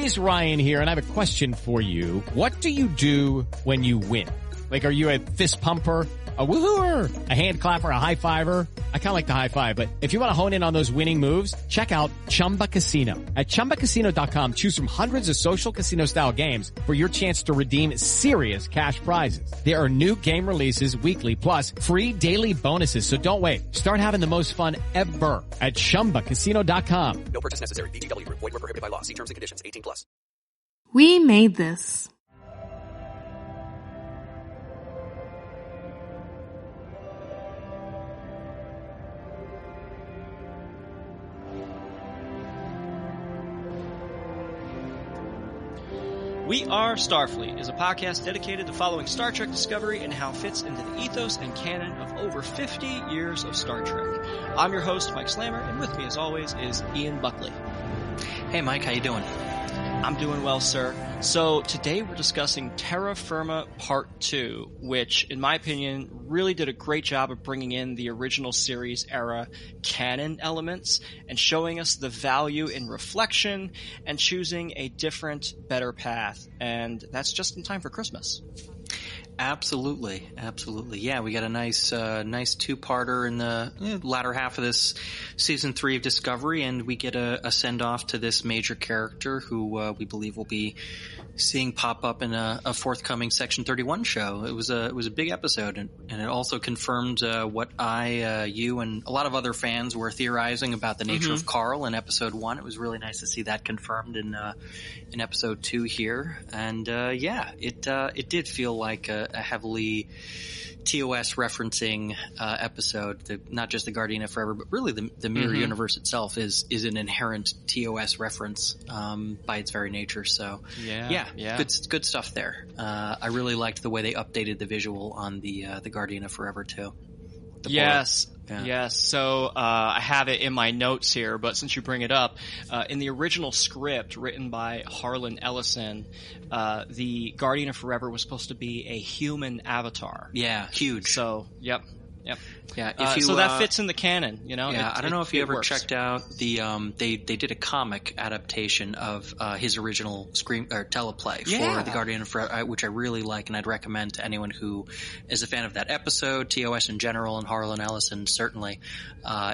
it is Ryan here, and I have a question for you. What do you do when you win? Like, are you a fist pumper, a woohooer, a hand clapper, a high fiver? I kind of like the high five, but if you want to hone in on those winning moves, check out Chumba Casino. At ChumbaCasino.com, choose from hundreds of social casino style games for your chance to redeem serious cash prizes. There are new game releases weekly, plus free daily bonuses. So don't wait. Start having the most fun ever at ChumbaCasino.com. No purchase necessary. VGW Group. Void where prohibited by law. See terms and conditions. 18+. We made this. We Are Starfleet is a podcast dedicated to following Star Trek Discovery and how it fits into the ethos and canon of over 50 years of Star Trek. I'm your host, Mike Slammer, and with me as always is Ian Buckley. Hey Mike, how you doing? I'm doing well, sir. So today we're discussing Terra Firma Part 2, which, in my opinion, really did a great job of bringing in the original series era canon elements and showing us the value in reflection and choosing a different, better path. And that's just in time for Christmas. Absolutely. Yeah, we got a nice two-parter in the latter half of this season 3 of Discovery, and we get a send-off to this major character who we believe will be seeing pop up in a forthcoming Section 31 show. It was a big episode, and it also confirmed what you and a lot of other fans were theorizing about the nature of Carl in Episode 1. It was really nice to see that confirmed in Episode 2 here, and it did feel like a heavily TOS referencing episode. Not just the Guardian of Forever, but really the Mirror Universe itself is an inherent TOS reference by its very nature. So yeah, good stuff there. I really liked the way they updated the visual on the Guardian of Forever too. Yes. So I have it in my notes here, but since you bring it up, in the original script written by Harlan Ellison, the Guardian of Forever was supposed to be a human avatar. Yeah, huge. So, yep. Yeah, so that fits in the canon, you know? Yeah, I don't know if you ever works. checked out the they did a comic adaptation of his original teleplay for the Guardian of Forever, which I really like, and I'd recommend to anyone who is a fan of that episode, TOS in general, and Harlan Ellison certainly.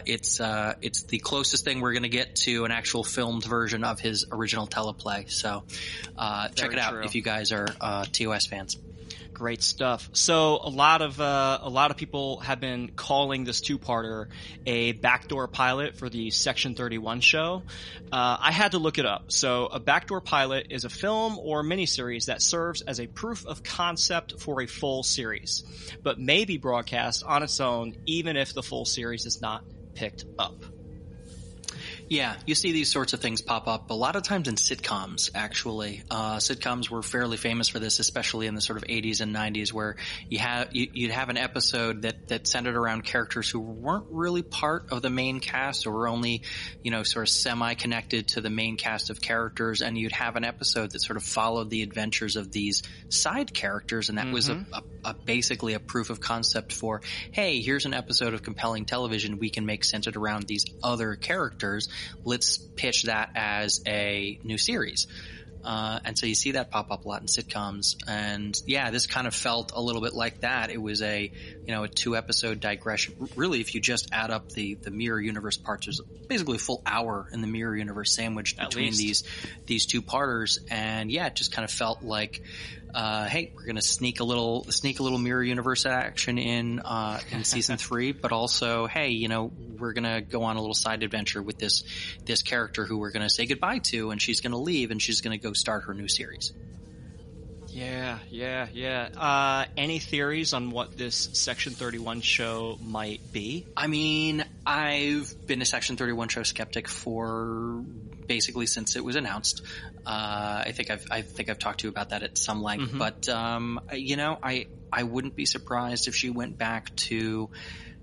It's the closest thing we're going to get to an actual filmed version of his original teleplay. So check it out if you guys are TOS fans. Great stuff. So a lot of people have been calling this two-parter a backdoor pilot for the Section 31 show. I had to look it up. So a backdoor pilot is a film or miniseries that serves as a proof of concept for a full series, but may be broadcast on its own even if the full series is not picked up. Yeah, you see these sorts of things pop up a lot of times in sitcoms, actually. Sitcoms were fairly famous for this, especially in the sort of 80s and 90s, where you'd have an episode that centered around characters who weren't really part of the main cast or were only, sort of semi-connected to the main cast of characters, and you'd have an episode that sort of followed the adventures of these side characters, and that was basically a proof of concept for, hey, here's an episode of compelling television we can make centered around these other characters. Let's pitch that as a new series. And so you see that pop up a lot in sitcoms. And yeah, this kind of felt a little bit like that. It was a 2-episode digression. Really, if you just add up the Mirror Universe parts, there's basically a full hour in the Mirror Universe sandwiched between these two parters. And yeah, it just kind of felt like, hey, we're going to sneak a little Mirror Universe action in season 3, but also, hey, we're going to go on a little side adventure with this character who we're going to say goodbye to, and she's going to leave, and she's going to go start her new series. Yeah. Any theories on what this Section 31 show might be? I mean, I've been a Section 31 show skeptic for basically since it was announced. I think I've talked to you about that at some length, but I wouldn't be surprised if she went back to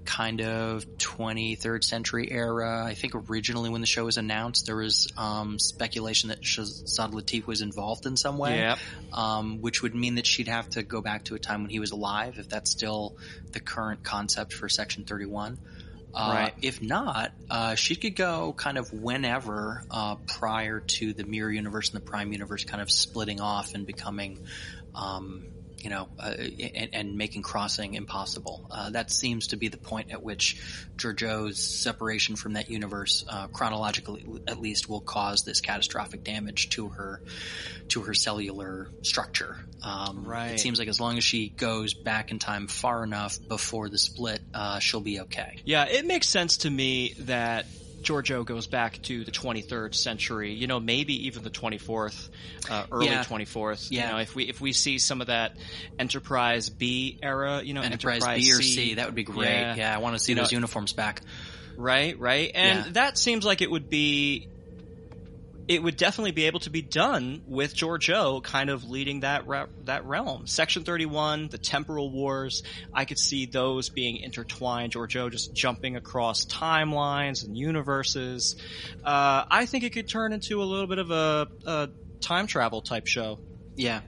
kind of 23rd century era. I think originally when the show was announced, there was speculation that Shazad Latif was involved in some way, which would mean that she'd have to go back to a time when he was alive, if that's still the current concept for Section 31. Right. If not, she could go kind of whenever prior to the Mirror Universe and the Prime Universe kind of splitting off and becoming, and making crossing impossible. That seems to be the point at which Georgiou's separation from that universe, chronologically at least, will cause this catastrophic damage to her cellular structure. Right. It seems like as long as she goes back in time far enough before the split, she'll be okay. Yeah, it makes sense to me that Georgiou goes back to the 23rd century, maybe even the 24th, early 24th. Yeah. If we see some of that Enterprise B era, Enterprise B or C, that would be great. Yeah, I want to see those uniforms back. Right. And that seems like it would definitely be able to be done with Georgiou kind of leading that realm. Section 31, the temporal wars, I could see those being intertwined. Georgiou just jumping across timelines and universes. I think it could turn into a little bit of a time travel type show. Yeah,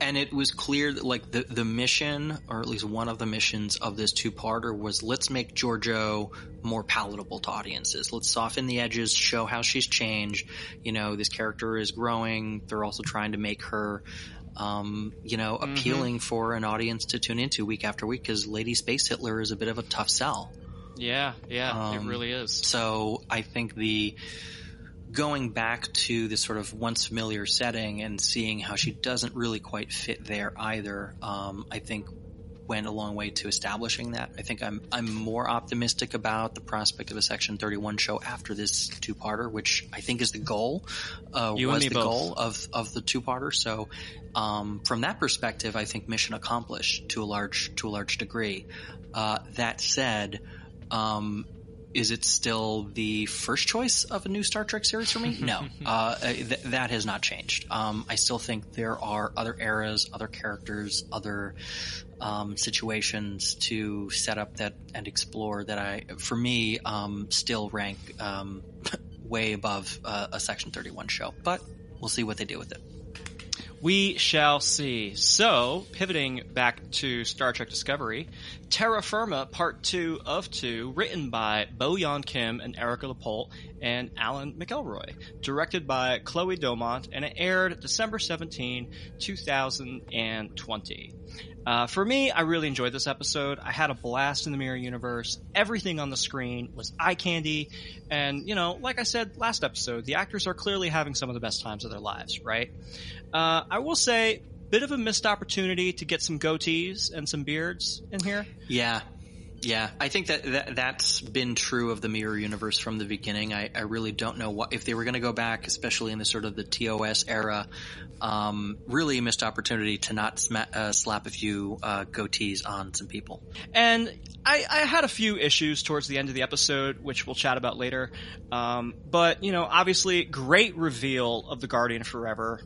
and it was clear that like the mission, or at least one of the missions of this two-parter, was let's make Georgiou more palatable to audiences. Let's soften the edges, show how she's changed. This character is growing. They're also trying to make her, appealing for an audience to tune into week after week, because Lady Space Hitler is a bit of a tough sell. Yeah, it really is. So I think going back to this sort of once familiar setting and seeing how she doesn't really quite fit there either, I think went a long way to establishing that. I think I'm more optimistic about the prospect of a Section 31 show after this two-parter, which I think is the goal, goal of the two-parter. So from that perspective, I think mission accomplished to a large degree. That said, is it still the first choice of a new Star Trek series for me? No. That has not changed. I still think there are other eras, other characters, other situations to set up that and explore that for me, still rank way above a Section 31 show. But we'll see what they do with it. We shall see. So, pivoting back to Star Trek Discovery, Terra Firma Part 2 of 2, written by Bo-Yeon Kim and Erica LaPolte and Alan McElroy, directed by Chloe Domont, and it aired December 17, 2020. For me, I really enjoyed this episode. I had a blast in the Mirror Universe. Everything on the screen was eye candy. And, like I said last episode, the actors are clearly having some of the best times of their lives, right? I will say, bit of a missed opportunity to get some goatees and some beards in here. Yeah. I think that's been true of the Mirror Universe from the beginning. I really don't know if they were going to go back, especially in the sort of the TOS era, really a missed opportunity to not slap a few goatees on some people. And I had a few issues towards the end of the episode, which we'll chat about later. But, obviously, great reveal of the Guardian Forever.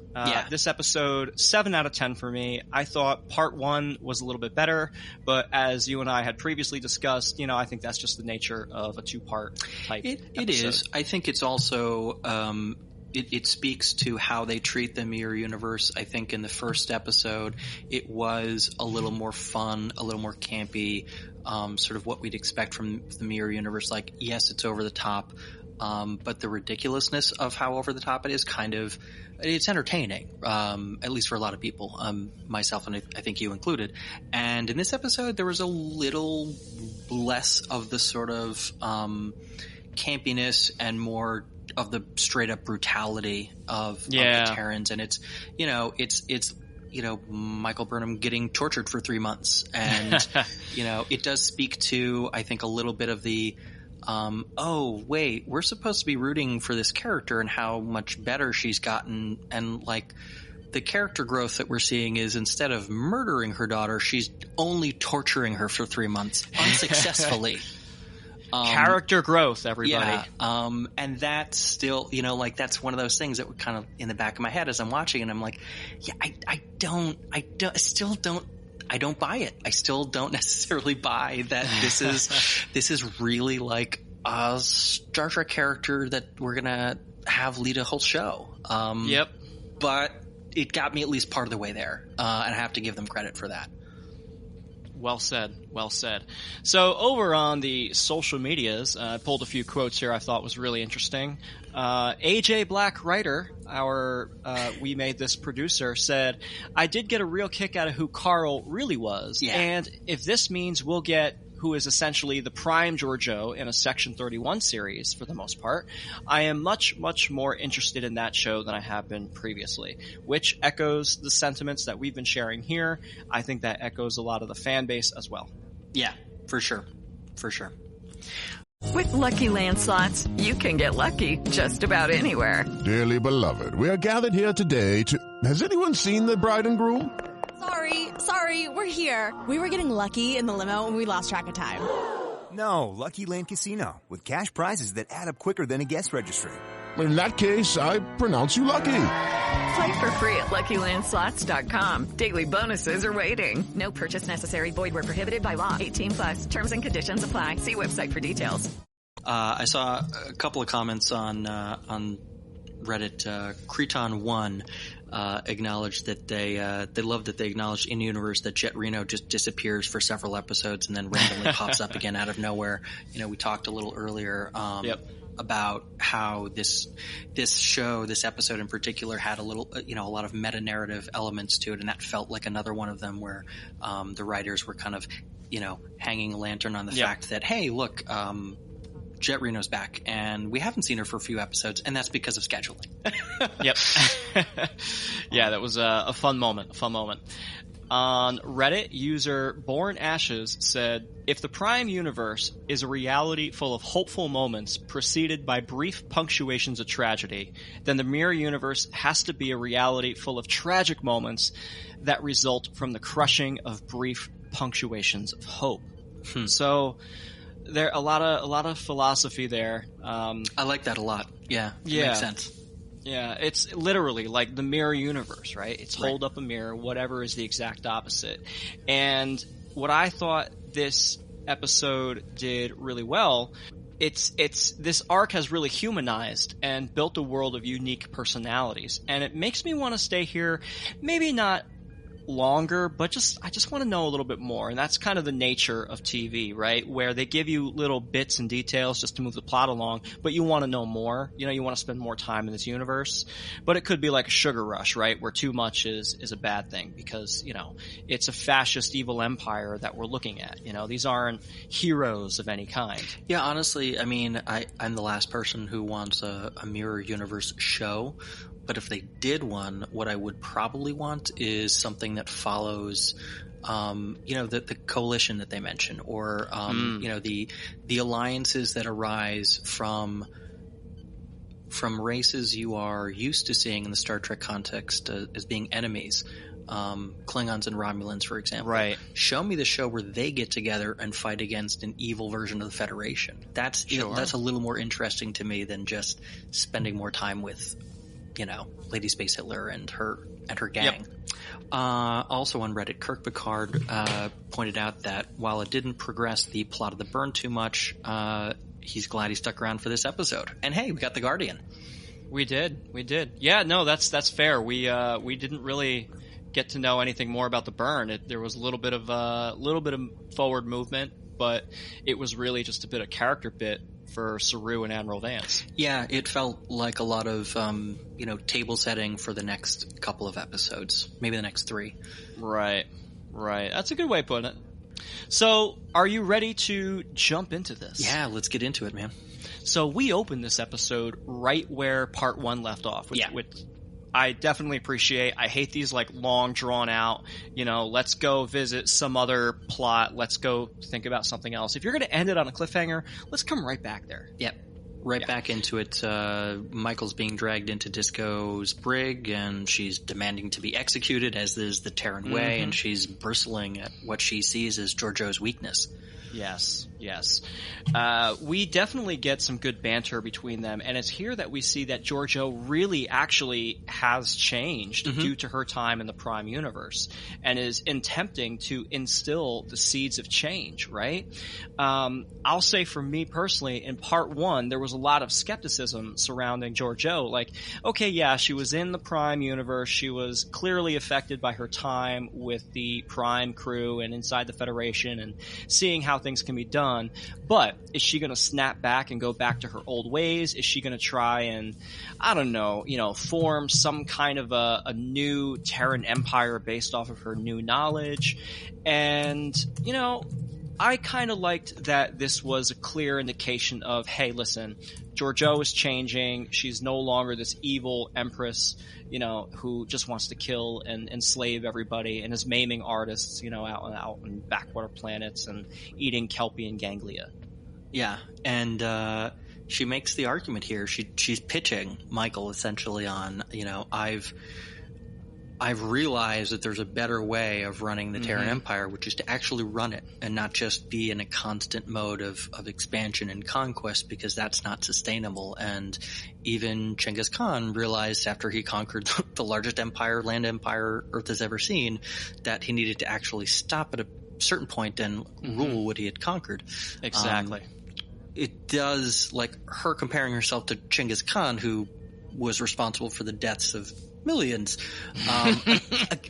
This episode, 7 out of 10 for me. I thought part 1 was a little bit better, but as you and I had previously discussed, I think that's just the nature of a two-part type episode. It is. I think it's also it speaks to how they treat the Mirror Universe. I think in the first episode, it was a little more fun, a little more campy, sort of what we'd expect from the Mirror Universe. Like, yes, it's over the top, but the ridiculousness of how over the top it is it's entertaining, at least for a lot of people, myself and I think you included. And in this episode, there was a little less of the sort of campiness and more of the straight up brutality of the Terrans. And it's Michael Burnham getting tortured for 3 months. And, it does speak to, I think, a little bit of the, oh, wait, we're supposed to be rooting for this character and how much better she's gotten. And like the character growth that we're seeing is instead of murdering her daughter, she's only torturing her for 3 months unsuccessfully. Character growth, everybody. Yeah. And that's still, that's one of those things that were kind of in the back of my head as I'm watching, and I'm like, yeah, I don't buy it. I still don't necessarily buy that this is really like a Star Trek character that we're gonna have lead a whole show. Yep. But it got me at least part of the way there, and I have to give them credit for that. Well said. Well said. So over on the social medias, I pulled a few quotes here I thought was really interesting. AJ Black Writer, our We Made This producer, said, I did get a real kick out of who Carl really was. Yeah. And if this means we'll get who is essentially the prime Georgiou in a Section 31 series for the most part, I am much, much more interested in that show than I have been previously, which echoes the sentiments that we've been sharing here. I think that echoes a lot of the fan base as well. Yeah, for sure. For sure. With Lucky Land Slots, you can get lucky just about anywhere. Dearly beloved, we are gathered here today to... Has anyone seen the bride and groom? Sorry, we're here. We were getting lucky in the limo and we lost track of time. No, Lucky Land Casino, with cash prizes that add up quicker than a guest registry. In that case, I pronounce you lucky. Play for free at LuckyLandSlots.com. Daily bonuses are waiting. No purchase necessary. Void where prohibited by law. 18+. Terms and conditions apply. See website for details. I saw a couple of comments on Reddit. Creton1 acknowledged that they love that they acknowledged in universe that Jet Reno just disappears for several episodes and then randomly pops up again out of nowhere. You know, we talked a little earlier about how this show, this episode in particular, had a little, a lot of meta narrative elements to it, and that felt like another one of them where the writers were kind of, hanging a lantern on the fact that, hey, look, Jet Reno's back, and we haven't seen her for a few episodes, and that's because of scheduling. Yep. Yeah, that was a fun moment. On Reddit, user Born Ashes said, if the Prime Universe is a reality full of hopeful moments preceded by brief punctuations of tragedy, then the Mirror Universe has to be a reality full of tragic moments that result from the crushing of brief punctuations of hope. So there a lot of philosophy there. I like that a lot. Yeah. Makes sense. Yeah, it's literally like the mirror universe, right? It's hold up a mirror, whatever is the exact opposite. And what I thought this episode did really well, it's this arc has really humanized and built a world of unique personalities. And it makes me want to stay here, maybe not longer, but I just want to know a little bit more. And that's kind of the nature of TV, right? Where they give you little bits and details just to move the plot along, but you want to know more. You want to spend more time in this universe. But it could be like a sugar rush, right? Where too much is a bad thing because, it's a fascist evil empire that we're looking at. These aren't heroes of any kind. Yeah, honestly, I mean, I'm the last person who wants a mirror universe show. But if they did one, what I would probably want is something that follows, the coalition that they mention, or the alliances that arise from races you are used to seeing in the Star Trek context as being enemies. Klingons and Romulans, for example. Right. Show me the show where they get together and fight against an evil version of the Federation. That's a little more interesting to me than just spending more time with Lady Space Hitler and her gang. Yep. Also on Reddit, Kirk Picard pointed out that while it didn't progress the plot of the burn too much, he's glad he stuck around for this episode. And hey, we got the Guardian. We did. Yeah, no, that's fair. We didn't really get to know anything more about the burn. There was a little bit of forward movement, but it was really just a bit of character bit for Saru and Admiral Vance. Yeah, it felt like a lot of, table setting for the next couple of episodes. Maybe the next 3. Right. That's a good way of putting it. So, are you ready to jump into this? Yeah, let's get into it, man. So, we opened this episode right where Part 1 left off, which I definitely appreciate. I hate these long drawn out, let's go visit some other plot. Let's go think about something else. If you're going to end it on a cliffhanger, let's come right back there. Yep. Right back into it. Michael's being dragged into Disco's brig and she's demanding to be executed, as is the Terran way, and she's bristling at what she sees as Georgiou's weakness. Yes. We definitely get some good banter between them, and it's here that we see that Georgiou really actually has changed due to her time in the Prime Universe, and is attempting to instill the seeds of change, right? I'll say for me personally, in Part 1, there was a lot of skepticism surrounding Georgiou. Like, okay, yeah, she was in the Prime Universe, she was clearly affected by her time with the Prime crew and inside the Federation, and seeing how things can be done, but is she going to snap back and go back to her old ways? Is she going to try and, I don't know, form some kind of a new Terran empire based off of her new knowledge? And, I kind of liked that this was a clear indication of, hey, listen, Georgiou is changing. She's no longer this evil empress, who just wants to kill and enslave everybody and is maiming artists, out in backwater planets and eating Kelpie and Ganglia. Yeah, and she makes the argument here. She's pitching Michael essentially on, I've realized that there's a better way of running the Terran Empire, which is to actually run it and not just be in a constant mode of expansion and conquest, because that's not sustainable. And even Genghis Khan realized after he conquered the largest land empire Earth has ever seen, that he needed to actually stop at a certain point and rule what he had conquered. Exactly. It does, like her comparing herself to Genghis Khan, who was responsible for the deaths of millions.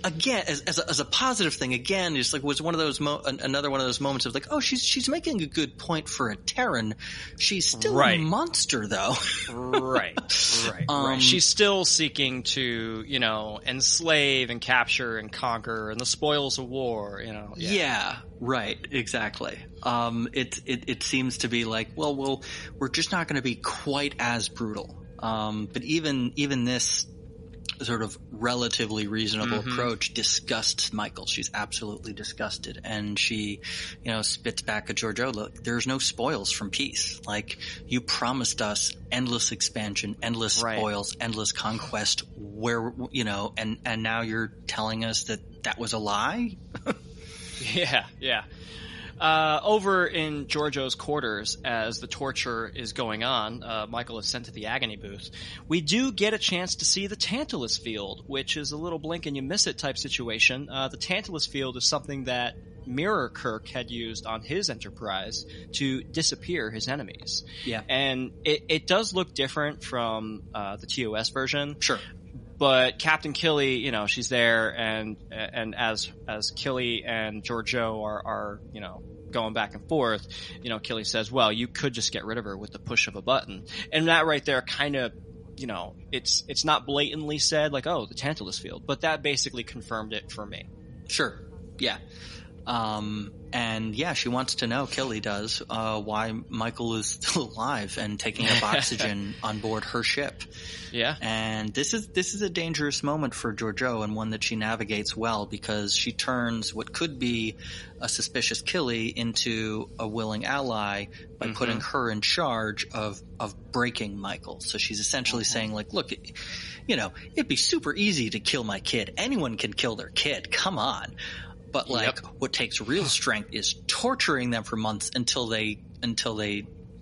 Again, as a positive thing, again, it's like was one of those another one of those moments of like, oh, she's making a good point for a Terran. She's still a monster, though. Right. She's still seeking to, enslave and capture and conquer and the spoils of war. Yeah, right, exactly. It seems to be like, well, we're just not going to be quite as brutal. But even this sort of relatively reasonable approach disgusts Michael. She's absolutely disgusted, and she, spits back at Georgiou, look, there's no spoils from peace. Like, you promised us endless expansion, endless spoils, endless conquest, where, and now you're telling us that was a lie? Yeah. Over in Georgiou's quarters, as the torture is going on, Michael is sent to the agony booth. We do get a chance to see the Tantalus field, which is a little blink and you miss it type situation. The Tantalus field is something that Mirror Kirk had used on his Enterprise to disappear his enemies. Yeah. And it does look different from the TOS version. Sure. But Captain Killy, she's there, and as Killy and Georgiou are going back and forth, Killy says, well, you could just get rid of her with the push of a button. And that right there kind of, it's not blatantly said like, oh, the Tantalus field, but that basically confirmed it for me. Sure. Yeah. And yeah, she wants to know, Killy does, why Michael is still alive and taking up oxygen on board her ship. Yeah. And this is a dangerous moment for Georgiou, and one that she navigates well, because she turns what could be a suspicious Killy into a willing ally by putting her in charge of breaking Michael. So she's essentially saying, like, look, it'd be super easy to kill my kid. Anyone can kill their kid. Come on. But what takes real strength is torturing them for months until they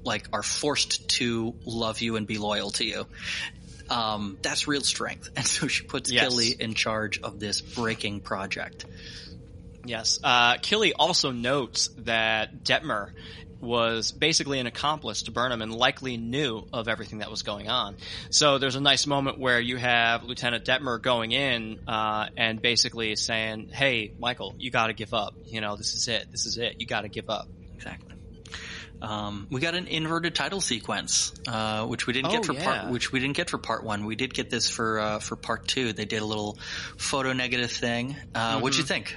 like are forced to love you and be loyal to you. That's real strength. And so she puts Killy in charge of this breaking project. Yes. Killy also notes that Detmer was basically an accomplice to Burnham and likely knew of everything that was going on. So there's a nice moment where you have Lieutenant Detmer going in and basically saying, hey, Michael, you got to give up. This is it. You got to give up. Exactly. We got an inverted title sequence, which we didn't get for part 1. We did get this for part 2. They did a little photo negative thing. What'd you think?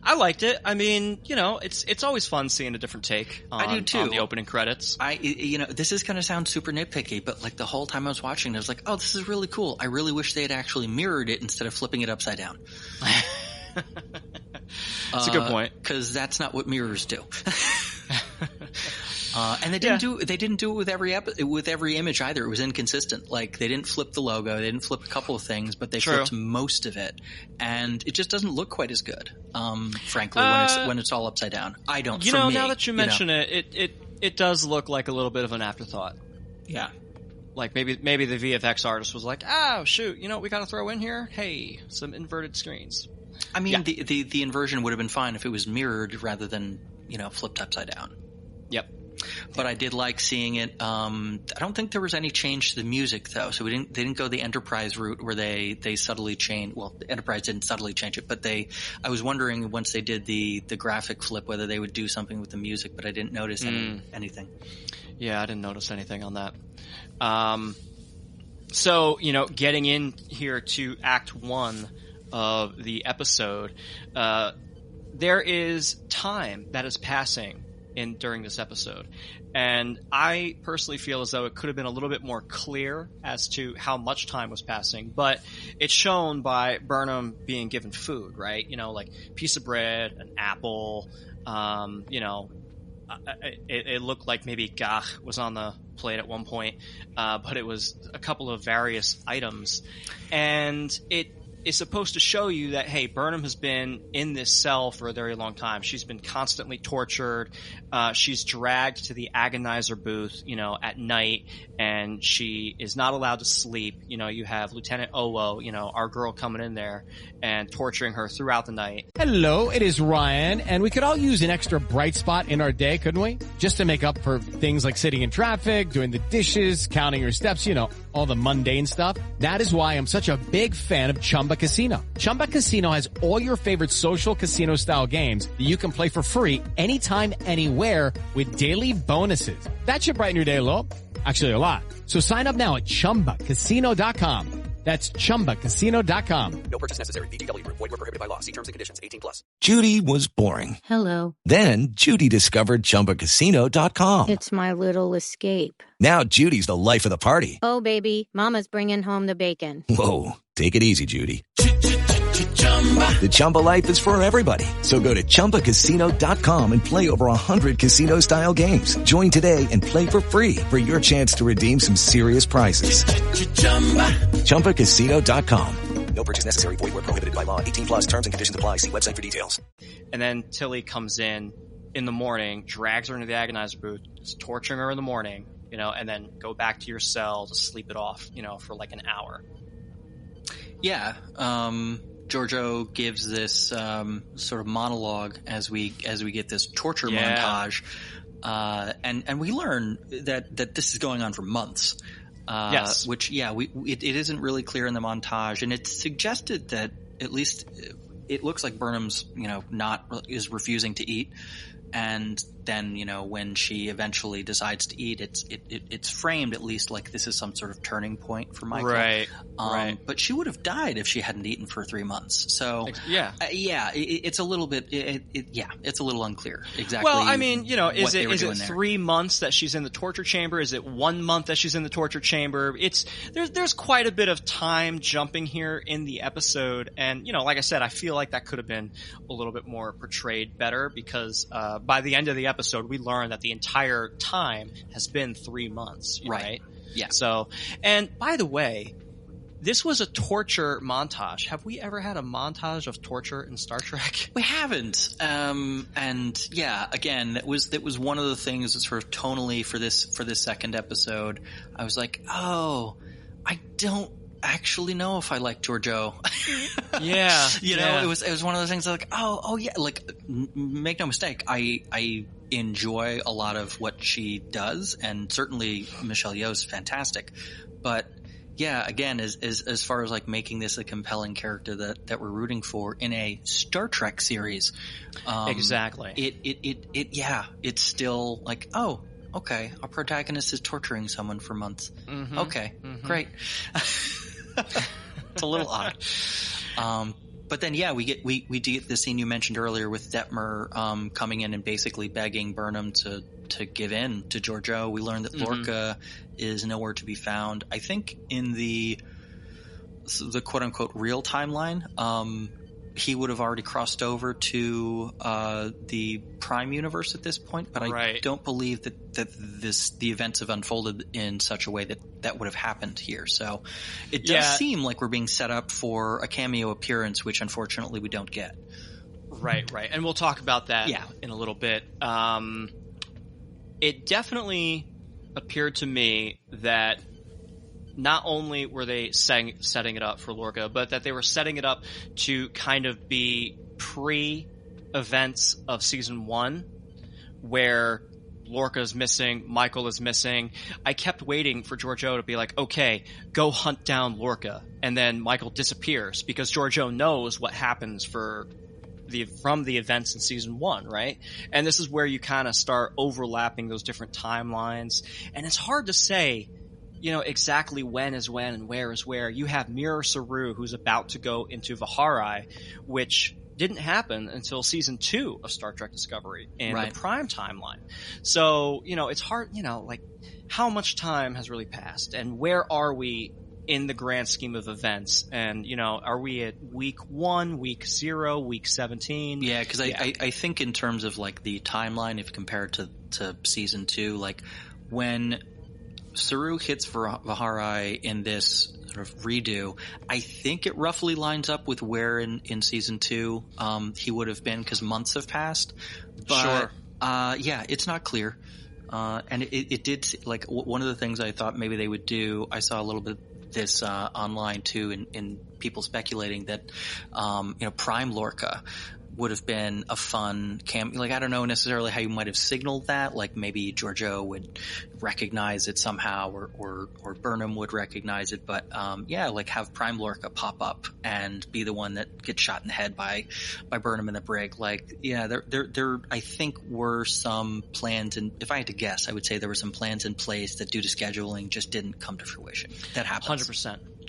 I liked it. I mean, it's always fun seeing a different take on the opening credits. This is going to sound super nitpicky, but like the whole time I was watching, I was like, oh, this is really cool. I really wish they had actually mirrored it instead of flipping it upside down. That's a good point. Because that's not what mirrors do. And they didn't do it with every image either. It was inconsistent. Like they didn't flip the logo, they didn't flip a couple of things, but they flipped most of it, and it just doesn't look quite as good. Frankly, when it's all upside down, I don't. Now that you mention it does look like a little bit of an afterthought. Yeah. Like maybe the VFX artist was like, oh shoot, we got to throw in here, hey, some inverted screens. I mean, the inversion would have been fine if it was mirrored rather than flipped upside down. Yep. But I did like seeing it. I don't think there was any change to the music though, so they didn't go the Enterprise route where they subtly changed. Well, the Enterprise didn't subtly change it, but I was wondering once they did the graphic flip whether they would do something with the music, but I didn't notice anything. Yeah, I didn't notice anything on that. So, getting in here to Act 1 of the episode, there is time that is passing during this episode. And I personally feel as though it could have been a little bit more clear as to how much time was passing, but it's shown by Burnham being given food, right? Like piece of bread, an apple, it looked like maybe gach was on the plate at one point, but it was a couple of various items. And it is supposed to show you that, hey, Burnham has been in this cell for a very long time. She's been constantly tortured. She's dragged to the agonizer booth, at night, and she is not allowed to sleep. You have Lieutenant Owo, our girl coming in there and torturing her throughout the night. Hello, it is Ryan, and we could all use an extra bright spot in our day, couldn't we? Just to make up for things like sitting in traffic, doing the dishes, counting your steps, all the mundane stuff. That is why I'm such a big fan of Chumba Casino. Chumba Casino has all your favorite social casino-style games that you can play for free anytime, anywhere with daily bonuses. That should brighten your day a little. Actually, a lot. So sign up now at ChumbaCasino.com. That's ChumbaCasino.com. No purchase necessary. VGW Group. Void where prohibited by law. See terms and conditions. 18+. Judy was boring. Hello. Then Judy discovered ChumbaCasino.com. It's my little escape. Now Judy's the life of the party. Oh, baby, mama's bringing home the bacon. Whoa, take it easy, Judy. The Chumba life is for everybody. So go to ChumbaCasino.com and play over 100 casino-style games. Join today and play for free for your chance to redeem some serious prizes. ChumbaCasino.com. No purchase necessary. Void where prohibited by law. 18+. Terms and conditions apply. See website for details. And then Tilly comes in the morning, drags her into the agonizer booth, is torturing her in the morning, and then go back to your cell to sleep it off, for like an hour. Yeah. Georgiou gives this sort of monologue as we get this torture montage, and we learn that this is going on for months. Yes. Which it isn't really clear in the montage, and it's suggested that at least it looks like Burnham's is refusing to eat. And then, when she eventually decides to eat, it's framed at least like this is some sort of turning point for Michael. Right. But she would have died if she hadn't eaten for 3 months. So it's a little bit, it's a little unclear exactly. Well, I mean, is it 3 months that she's in the torture chamber? Is it 1 month that she's in the torture chamber? There's quite a bit of time jumping here in the episode. And, like I said, I feel like that could have been a little bit more portrayed better because, by the end of the episode, we learn that the entire time has been 3 months, right? Yeah. So, and by the way, this was a torture montage. Have we ever had a montage of torture in Star Trek? We haven't. And yeah, again, that was one of the things that sort of tonally for this second episode, I was like, oh, I don't actually know if I like Georgiou. Yeah. It was one of those things like, oh yeah, like make no mistake, I enjoy a lot of what she does, and certainly Michelle Yeoh's fantastic. But yeah, again, as far as like making this a compelling character that we're rooting for in a Star Trek series, exactly. It's still like, oh, okay, our protagonist is torturing someone for months. Mm-hmm. Okay, great. It's a little odd. But then, we get the scene you mentioned earlier with Detmer coming in and basically begging Burnham to give in to Georgiou. We learn that Lorca is nowhere to be found. I think in the quote unquote real timeline, he would have already crossed over to the Prime universe at this point, but I don't believe that the events have unfolded in such a way that would have happened here. So it does seem like we're being set up for a cameo appearance, which unfortunately we don't get. Right. And we'll talk about that in a little bit. It definitely appeared to me that not only were they setting it up for Lorca, but that they were setting it up to kind of be pre-events of season 1, where Lorca's missing, Michael is missing. I kept waiting for Georgiou to be like, okay, go hunt down Lorca. And then Michael disappears because Georgiou knows what happens from the events in season 1, right? And this is where you kind of start overlapping those different timelines. And it's hard to say, exactly when is when and where is where. You have Mirror Saru, who's about to go into Vihari, which didn't happen until season 2 of Star Trek Discovery in the Prime timeline. So, it's hard, how much time has really passed and where are we in the grand scheme of events? And, are we at week 1, week 0, week 17? Yeah, because I think in terms of like the timeline, if compared to season 2, like when Saru hits Vihari in this sort of redo, I think it roughly lines up with where in season 2 he would have been, because months have passed. But, it's not clear. And it did, like, one of the things I thought maybe they would do, I saw a little bit of this online too, in people speculating that Prime Lorca would have been a fun like, I don't know necessarily how you might have signaled that, like maybe Georgiou would recognize it somehow, or Burnham would recognize it, but like have Prime Lorca pop up and be the one that gets shot in the head by Burnham in the brig. Like, there I think were some plans, and if I had to guess, I would say there were some plans in place that due to scheduling just didn't come to fruition. That happens.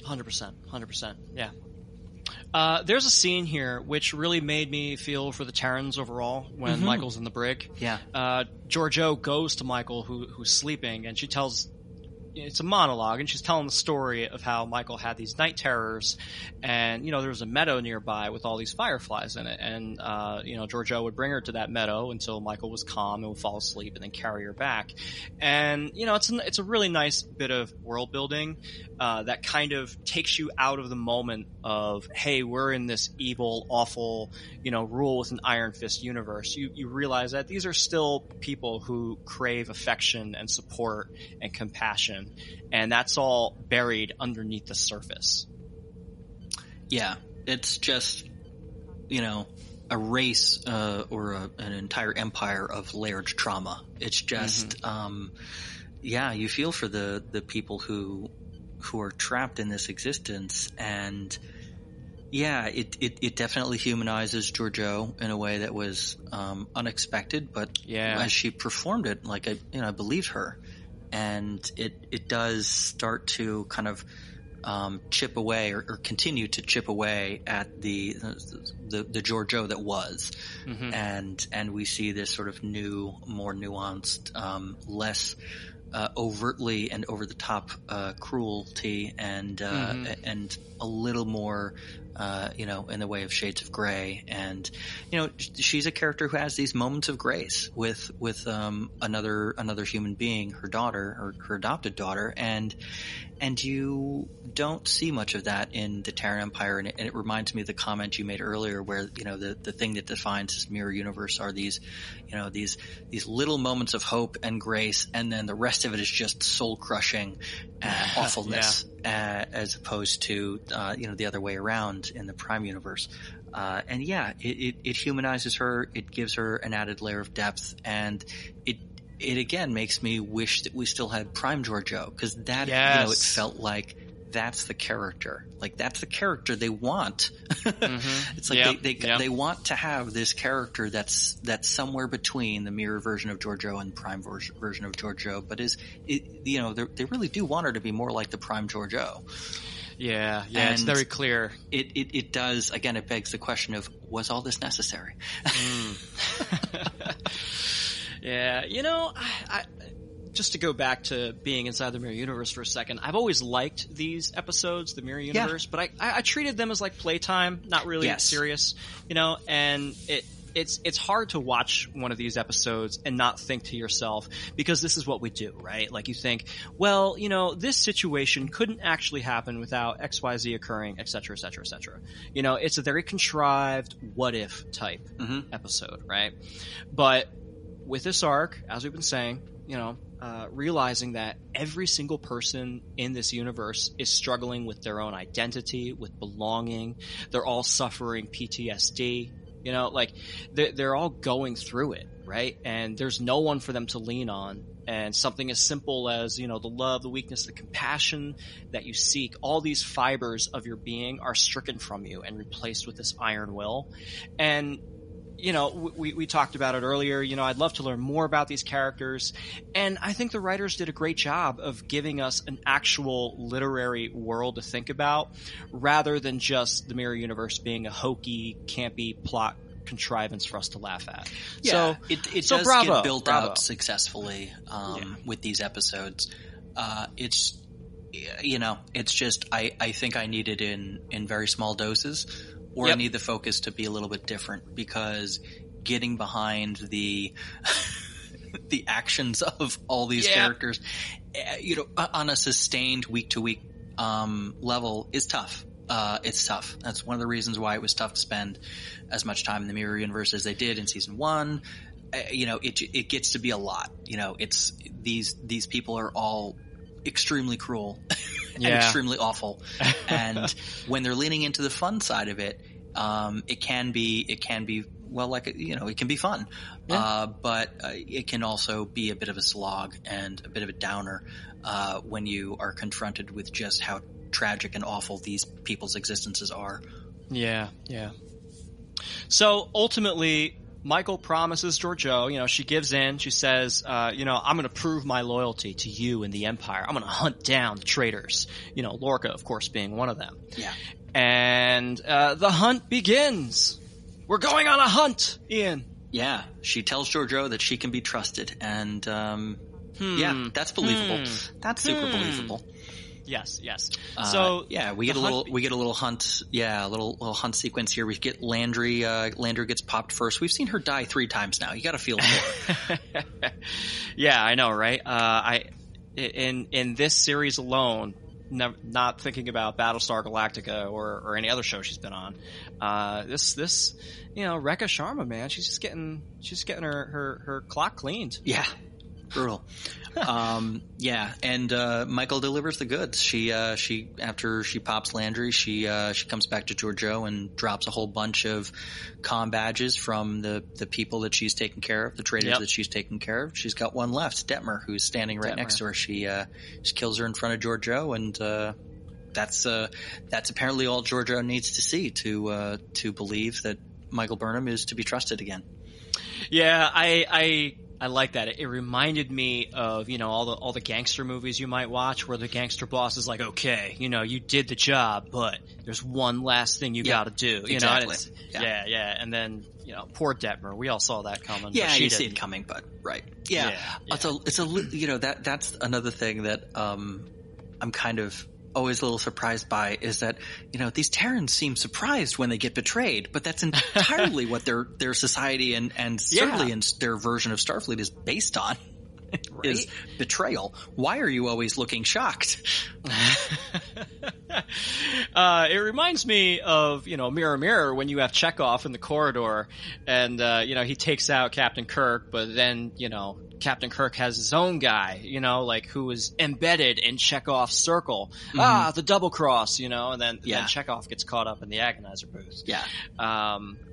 100%. Yeah. There's a scene here which really made me feel for the Terrans overall when Michael's in the brig. Yeah. Georgiou goes to Michael who's sleeping, and she tells, it's a monologue, and she's telling the story of how Michael had these night terrors, and there was a meadow nearby with all these fireflies in it, and Georgiou would bring her to that meadow until Michael was calm and would fall asleep, and then carry her back. And it's a really nice bit of world building that kind of takes you out of the moment of, hey, we're in this evil, awful, rule with an iron fist universe. You realize that these are still people who crave affection and support and compassion. And that's all buried underneath the surface. Yeah, it's just, a race or an entire empire of layered trauma. It's just, you feel for the people who are trapped in this existence, and it definitely humanizes Georgiou in a way that was unexpected, but as she performed it, like I believed her. And it does start to kind of chip away or continue to chip away at the Georgiou that was, and we see this sort of new, more nuanced, less overtly and over the top cruelty, and a little more in the way of shades of gray. And she's a character who has these moments of grace with another human being, her daughter, or her adopted daughter, and you don't see much of that in the Terran Empire. And it reminds me of the comment you made earlier, where the thing that defines this mirror universe are these little moments of hope and grace, and then the rest of it is just soul crushing awfulness, as opposed to the other way around in the Prime universe. And it humanizes her. It gives her an added layer of depth, and it again makes me wish that we still had Prime Georgiou, because that it felt like that's the character. Like, that's the character they want. It's like they want to have this character that's somewhere between the mirror version of Georgiou and Prime version of Georgiou, but they really do want her to be more like the Prime Georgiou. Yeah, it's very clear. It does, again, it begs the question of, was all this necessary? Yeah, just to go back to being inside the Mirror Universe for a second, I've always liked these episodes, the Mirror Universe, but I treated them as like playtime, not really serious, and it's hard to watch one of these episodes and not think to yourself, because this is what we do, right? Like you think, well, this situation couldn't actually happen without XYZ occurring, et cetera, et cetera, et cetera. It's a very contrived what if type episode, right? But with this arc, as we've been saying, realizing that every single person in this universe is struggling with their own identity, with belonging. They're all suffering PTSD. They're all going through it, right? And there's no one for them to lean on. And something as simple as, the love, the weakness, the compassion that you seek, all these fibers of your being are stricken from you and replaced with this iron will. And we talked about it earlier. I'd love to learn more about these characters. And I think the writers did a great job of giving us an actual literary world to think about, rather than just the Mirror Universe being a hokey, campy plot contrivance for us to laugh at. Yeah, it does get built out successfully with these episodes. It's just I think I need it in very small doses. Or I need the focus to be a little bit different, because getting behind the the actions of all these characters, on a sustained week-to-week level is tough. It's tough. That's one of the reasons why it was tough to spend as much time in the Mirror Universe as they did in season 1. It gets to be a lot. It's these people are all extremely cruel and extremely awful. And when they're leaning into the fun side of it, it can be well, like, it can be fun. But it can also be a bit of a slog and a bit of a downer when you are confronted with just how tragic and awful these people's existences are. Yeah. So ultimately, Michael promises Georgiou, she gives in. She says, I'm going to prove my loyalty to you and the Empire. I'm going to hunt down the traitors. Lorca, of course, being one of them. Yeah. And the hunt begins. We're going on a hunt, Ian. Yeah. She tells Georgiou that she can be trusted. And, that's believable. That's super believable. Yes. So we get a little hunt. Yeah, a little hunt sequence here. We get Landry. Landry gets popped first. We've seen her die 3 times now. You got to feel for her. Yeah, I know, right? In this series alone, not thinking about Battlestar Galactica or any other show she's been on. This Rekha Sharma, man, she's getting her clock cleaned. Yeah. Brutal. And Michael delivers the goods. She after she pops Landry, she comes back to Georgiou and drops a whole bunch of comm badges from the people that she's taken care of, the traitors that she's taken care of. She's got one left, Detmer, who's standing right next to her. She kills her in front of Georgiou, and that's apparently all Georgiou needs to see to believe that Michael Burnham is to be trusted again. Yeah, I like that. It reminded me of, all the gangster movies you might watch where the gangster boss is like, okay, you did the job, but there's one last thing you got to do. Exactly. Yeah. And then, poor Detmer, we all saw that coming. Yeah, you see it coming, but right. Yeah. It's a that's another thing that I'm kind of always a little surprised by, is that these Terrans seem surprised when they get betrayed, but that's entirely what their society and certainly in their version of Starfleet is based on. Right? Is betrayal. Why are you always looking shocked? It reminds me of, Mirror Mirror, when you have Chekhov in the corridor and, he takes out Captain Kirk, but then, Captain Kirk has his own guy, who is embedded in Chekhov's circle. Mm-hmm. The double cross, and then Chekhov gets caught up in the agonizer booth. Yeah.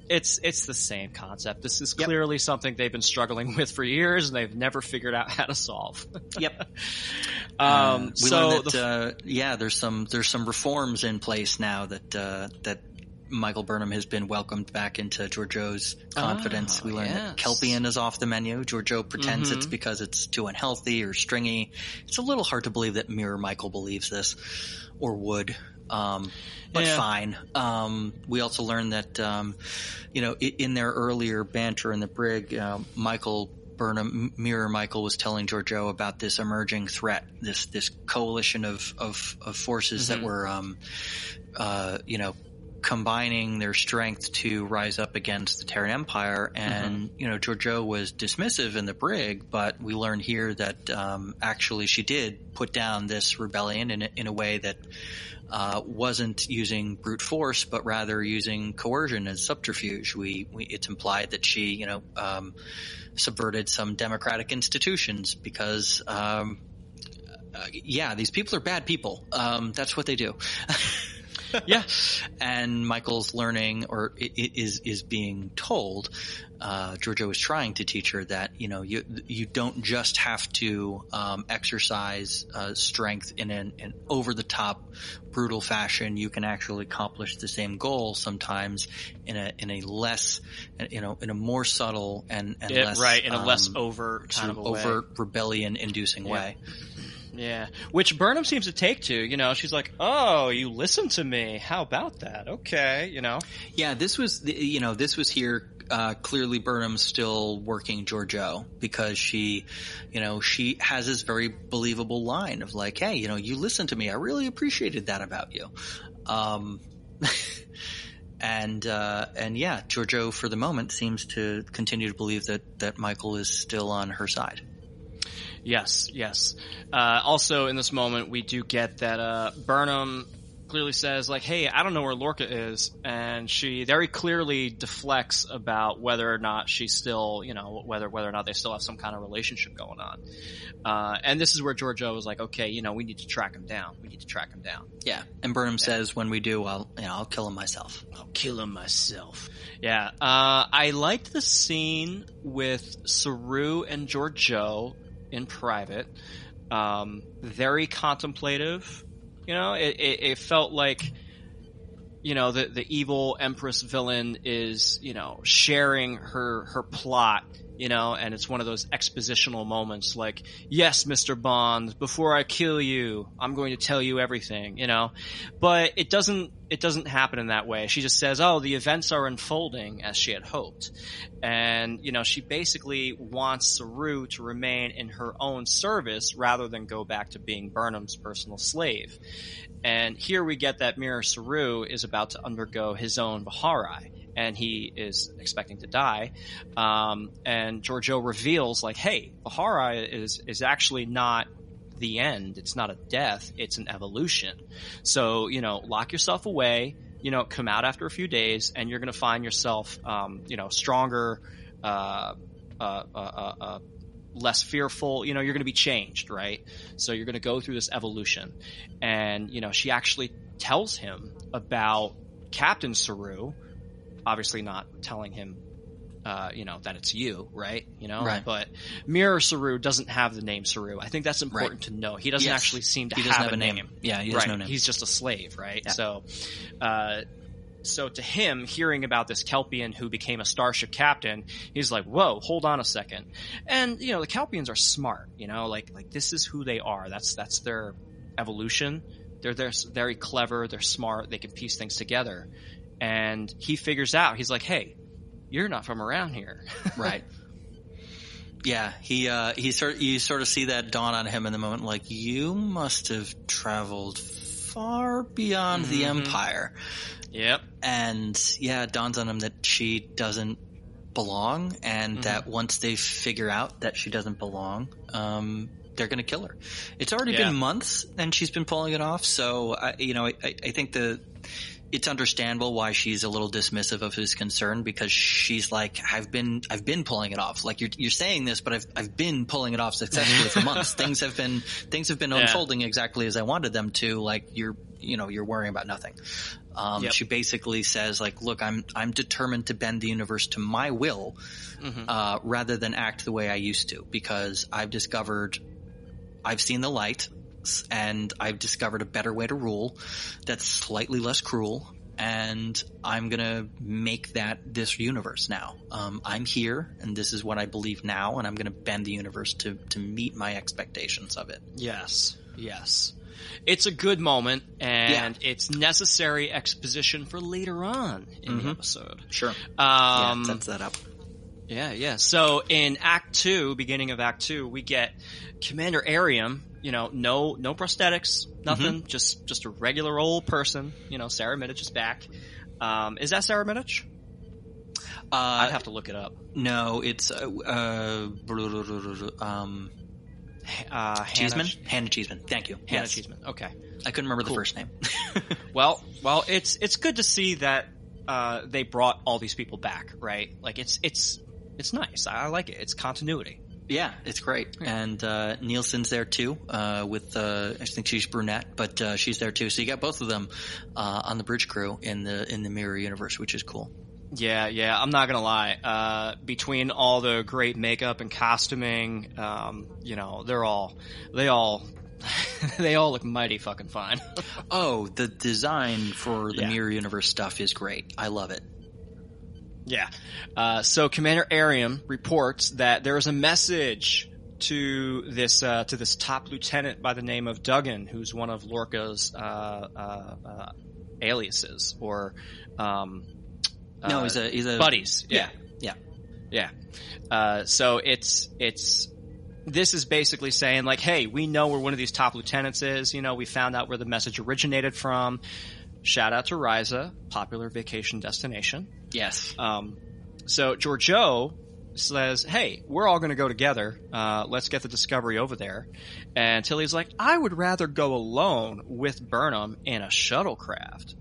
It's the same concept. This is clearly something they've been struggling with for years, and they've never figured out how to solve. Yep. We learned that there's some reforms in place now that Michael Burnham has been welcomed back into Georgiou's confidence. We learned that Kelpian is off the menu. Georgiou pretends it's because it's too unhealthy or stringy. It's a little hard to believe that Mirror Michael believes this, or would. But fine. We also learned that, in their earlier banter in the brig, Michael Mirror Michael was telling Georgiou about this emerging threat, this coalition of forces that were, combining their strength to rise up against the Terran Empire. And, Georgiou was dismissive in the brig, but we learn here that actually she did put down this rebellion in a way that wasn't using brute force, but rather using coercion as subterfuge. It's implied that she, subverted some democratic institutions because, these people are bad people. That's what they do. Yeah. And Michael's learning, or is being told, Georgiou is trying to teach her that, you don't just have to exercise strength in an over-the-top, brutal fashion. You can actually accomplish the same goal sometimes in a less, in a more subtle and less in a less overt kind of a way. Overt rebellion-inducing way. Yeah, which Burnham seems to take to, she's like, oh, you listen to me. How about that? Okay, Yeah, this was here, clearly Burnham's still working Georgiou because she has this very believable line of like, hey, you listen to me. I really appreciated that about you. And Georgiou for the moment seems to continue to believe that Michael is still on her side. Yes. Also, in this moment, we do get that Burnham clearly says, like, hey, I don't know where Lorca is. And she very clearly deflects about whether or not she's still, whether or not they still have some kind of relationship going on. And this is where Georgiou was like, okay, we need to track him down. Yeah. And Burnham says, when we do, I'll kill him myself. Yeah. I liked the scene with Saru and Georgiou in private. Very contemplative. It felt like, the evil Empress villain is, sharing her plot, and it's one of those expositional moments like, yes, Mr. Bond, before I kill you, I'm going to tell you everything, but it doesn't happen in that way. She just says, oh, the events are unfolding as she had hoped. And, she basically wants Saru to remain in her own service rather than go back to being Burnham's personal slave. And here we get that Mirror Saru is about to undergo his own Vihari, and he is expecting to die. And Georgiou reveals, like, hey, Vihari is actually not the end. It's not a death. It's an evolution. So, lock yourself away, come out after a few days, and you're going to find yourself, stronger, less fearful, you're going to be changed, right? So you're going to go through this evolution. And, she actually tells him about Captain Saru, obviously not telling him, that it's you, right? Right. But Mirror Saru doesn't have the name Saru. I think that's important to know. He doesn't actually seem to have a name. Yeah, he has no name. He's just a slave, right? Yeah. So to him, hearing about this Kelpian who became a starship captain, he's like, whoa, hold on a second. And, the Kelpians are smart, like this is who they are. That's their evolution. They're very clever. They're smart. They can piece things together. And he figures out, he's like, hey, you're not from around here. Right. Yeah. You sort of see that dawn on him in the moment, like, you must have traveled far beyond the Empire. Yep. And it dawns on him that she doesn't belong, and that once they figure out that she doesn't belong, they're going to kill her. It's already been months, and she's been pulling it off. So, I think it's understandable why she's a little dismissive of his concern, because she's like, I've been pulling it off. Like, you're saying this, but I've been pulling it off successfully for months. Things have been unfolding exactly as I wanted them to. Like, you're worrying about nothing. She basically says, like, look, I'm determined to bend the universe to my will, rather than act the way I used to, because I've seen the light, and I've discovered a better way to rule that's slightly less cruel, and I'm gonna make this universe now. I'm here, and this is what I believe now, and I'm gonna bend the universe to meet my expectations of it. Yes. It's a good moment, and it's necessary exposition for later on in the episode. Sure. It sets that up. Yeah. So in Act 2, beginning of Act 2, we get Commander Arium, no prosthetics, nothing, just a regular old person. Sarah Middich is back. Is that Sarah Middich? I'd have to look it up. No, it's Cheeseman? Hannah Cheeseman. Thank you. Hannah Cheeseman. Okay. I couldn't remember the first name. Well, it's good to see that they brought all these people back, right? Like it's nice. I like it. It's continuity. Yeah, it's great. And Nielsen's there too, with I think she's brunette, but she's there too. So you got both of them on the bridge crew in the Mirror Universe, which is cool. Yeah. I'm not gonna lie. Between all the great makeup and costuming, they all look mighty fucking fine. Oh, the design for the Mirror Universe stuff is great. I love it. Yeah. So Commander Arium reports that there is a message to this top lieutenant by the name of Duggan, who's one of Lorca's aliases, or no, he's a buddies. Yeah. So this is basically saying, like, hey, we know where one of these top lieutenants is. We found out where the message originated from. Shout out to Ryza, popular vacation destination. Yes. So Georgiou says, hey, we're all going to go together. Let's get the Discovery over there. And Tilly's like, I would rather go alone with Burnham in a shuttlecraft.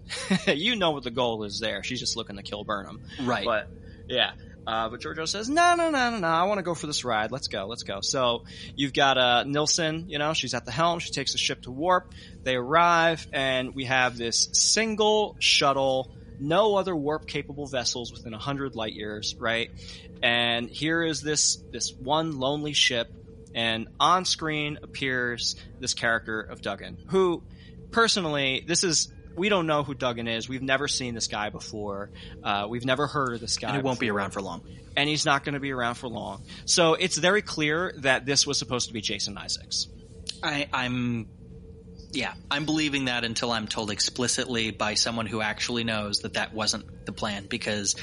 You know what the goal is there. She's just looking to kill Burnham. Right. But, yeah. But Georgiou says, no. I want to go for this ride. Let's go. So you've got Nielsen, she's at the helm. She takes the ship to warp. They arrive, and we have this single shuttle, no other warp-capable vessels within 100 light years, right? And here is this one lonely ship, and on screen appears this character of Duggan, who, personally, we don't know who Duggan is. We've never seen this guy before. We've never heard of this guy. And he won't be around for long. And he's not going to be around for long. So it's very clear that this was supposed to be Jason Isaacs. I'm believing that until I'm told explicitly by someone who actually knows that wasn't the plan, because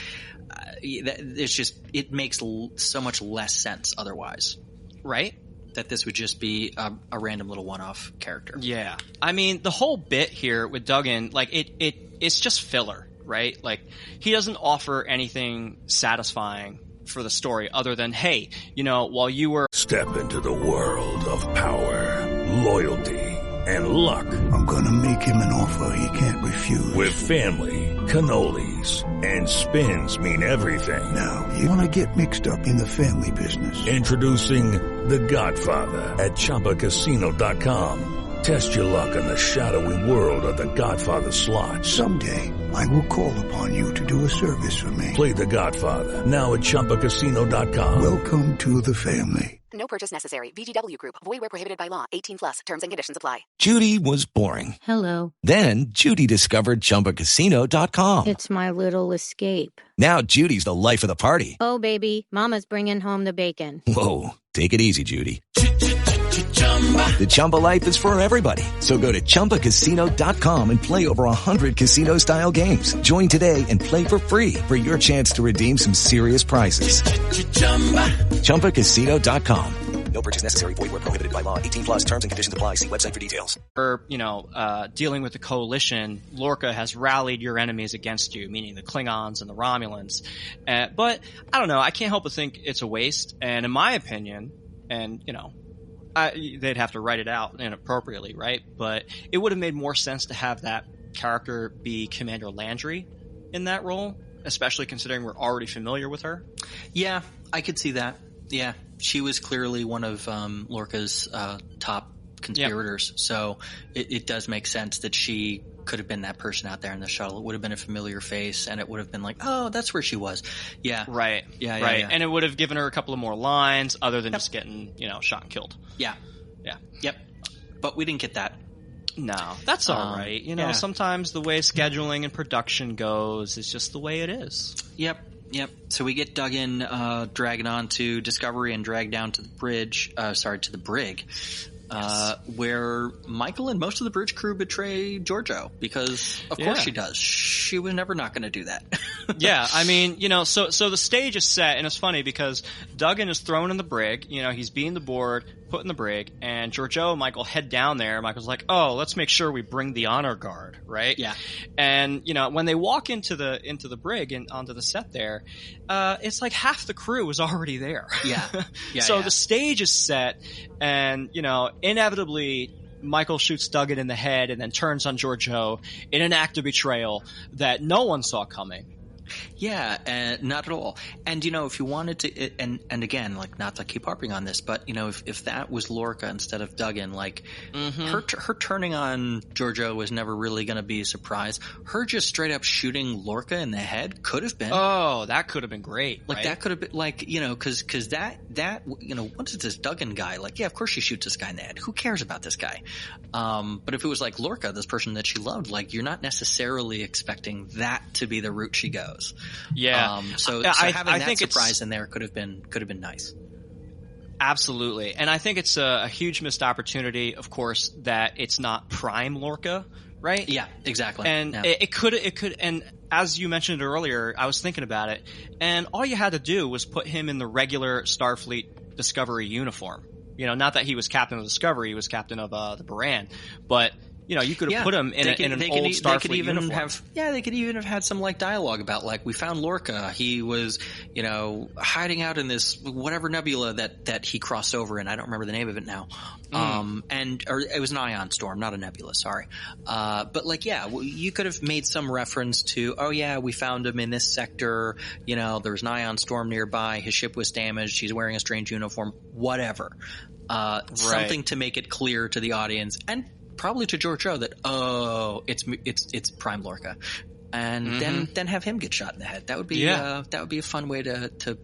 it makes so much less sense otherwise. Right? That this would just be a random little one-off character. Yeah. I mean, the whole bit here with Duggan, like, it's just filler, right? Like, he doesn't offer anything satisfying for the story other than, hey, while you were... Step into the world of power, loyalty, and luck. I'm gonna make him an offer he can't refuse. With family, cannolis, and spins mean everything. Now, you wanna get mixed up in the family business. Introducing The Godfather at ChumbaCasino.com. Test your luck in the shadowy world of The Godfather slot. Someday, I will call upon you to do a service for me. Play The Godfather, now at ChumbaCasino.com. Welcome to the family. No purchase necessary. VGW Group. Void where prohibited by law. 18+. Terms and conditions apply. Judy was boring. Hello. Then Judy discovered ChumbaCasino.com. It's my little escape. Now Judy's the life of the party. Oh, baby, mama's bringing home the bacon. Whoa, take it easy, Judy. The Chumba life is for everybody. So go to ChumbaCasino.com and play over 100 casino-style games. Join today and play for free for your chance to redeem some serious prizes. ChumbaCasino.com. No purchase necessary. Void where prohibited by law. 18+. Terms and conditions apply. See website for details. Dealing with the coalition, Lorca has rallied your enemies against you, meaning the Klingons and the Romulans. But I don't know. I can't help but think it's a waste. And in my opinion, and they'd have to write it out inappropriately, right? But it would have made more sense to have that character be Commander Landry in that role, especially considering we're already familiar with her. Yeah, I could see that. Yeah, she was clearly one of Lorca's top conspirators, so it does make sense that she could have been that person out there in the shuttle. It would have been a familiar face, and it would have been like, oh, that's where she was. Yeah. Right. Yeah. And it would have given her a couple of more lines other than just getting, shot and killed. Yeah. Yeah. Yep. But we didn't get that. No, that's all right. Sometimes the way scheduling and production goes is just the way it is. Yep. So we get Duggan dragging on to Discovery and dragged down to the bridge. To the brig. Yes. Where Michael and most of the bridge crew betray Georgiou because, of course, she does. She was never not going to do that. Yeah, I mean, so the stage is set, and it's funny because Duggan is thrown in the brig. He's being the board, put in the brig, and Georgiou and Michael head down there. Michael's like, "Oh, let's make sure we bring the honor guard, right?" Yeah. And when they walk into the brig and onto the set there, it's like half the crew is already there. Yeah. So the stage is set, and inevitably, Michael shoots Duggan in the head and then turns on Georgiou in an act of betrayal that no one saw coming. Yeah, not at all. And if you wanted to, and again, like, not to keep harping on this, but if that was Lorca instead of Duggan, like her turning on Georgiou was never really going to be a surprise. Her just straight up shooting Lorca in the head could have been. Oh, that could have been great. Like right? that could have been like because that once it's this Duggan guy, like, yeah, of course she shoots this guy in the head. Who cares about this guy? But if it was like Lorca, this person that she loved, like, you're not necessarily expecting that to be the route she goes. Yeah. So having that surprise in there could have been nice. Absolutely. And I think it's a huge missed opportunity, of course, that it's not prime Lorca, right? Yeah, exactly. And it could, and as you mentioned earlier, I was thinking about it, and all you had to do was put him in the regular Starfleet Discovery uniform. Not that he was captain of Discovery, he was captain of the Baran, but you could have put him in an old Starfleet uniform. They could even have had some like dialogue about, like, we found Lorca. He was, hiding out in this whatever nebula that he crossed over in. I don't remember the name of it now. Or it was an ion storm, not a nebula. Sorry. But like, yeah, you could have made some reference to, oh yeah, we found him in this sector. There was an ion storm nearby. His ship was damaged. He's wearing a strange uniform. Whatever. Something to make it clear to the audience and probably to Georgiou that, it's prime Lorca, and then have him get shot in the head. That would be a fun way to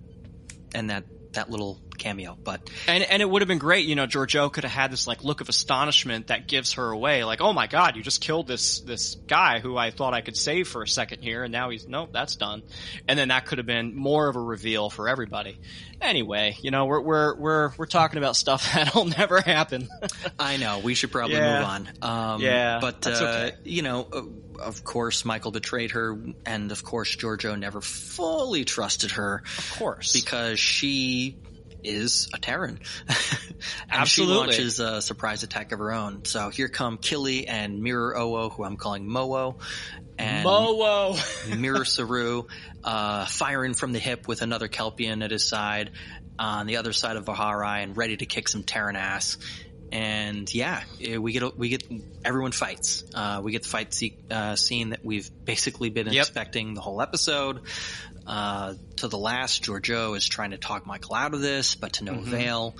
end that little cameo. But and it would have been great. Georgiou could have had this like look of astonishment that gives her away, like, oh my god, you just killed this guy who I thought I could save for a second here, and now nope, that's done. And then that could have been more of a reveal for everybody. Anyway, we're talking about stuff that'll never happen. I know, we should probably move on. But that's okay. Of course, Michael betrayed her, and of course, Georgiou never fully trusted her. Of course, because she is a Terran. And Absolutely. She launches a surprise attack of her own. So here come Killy and Mirror Owo, who I'm calling Mowo. And Mirror Saru, firing from the hip with another Kelpian at his side on the other side of Vaharai and ready to kick some Terran ass. And yeah, we get everyone fights. We get the fight scene that we've basically been expecting the whole episode. To the last, Georgiou is trying to talk Michael out of this, but to no avail.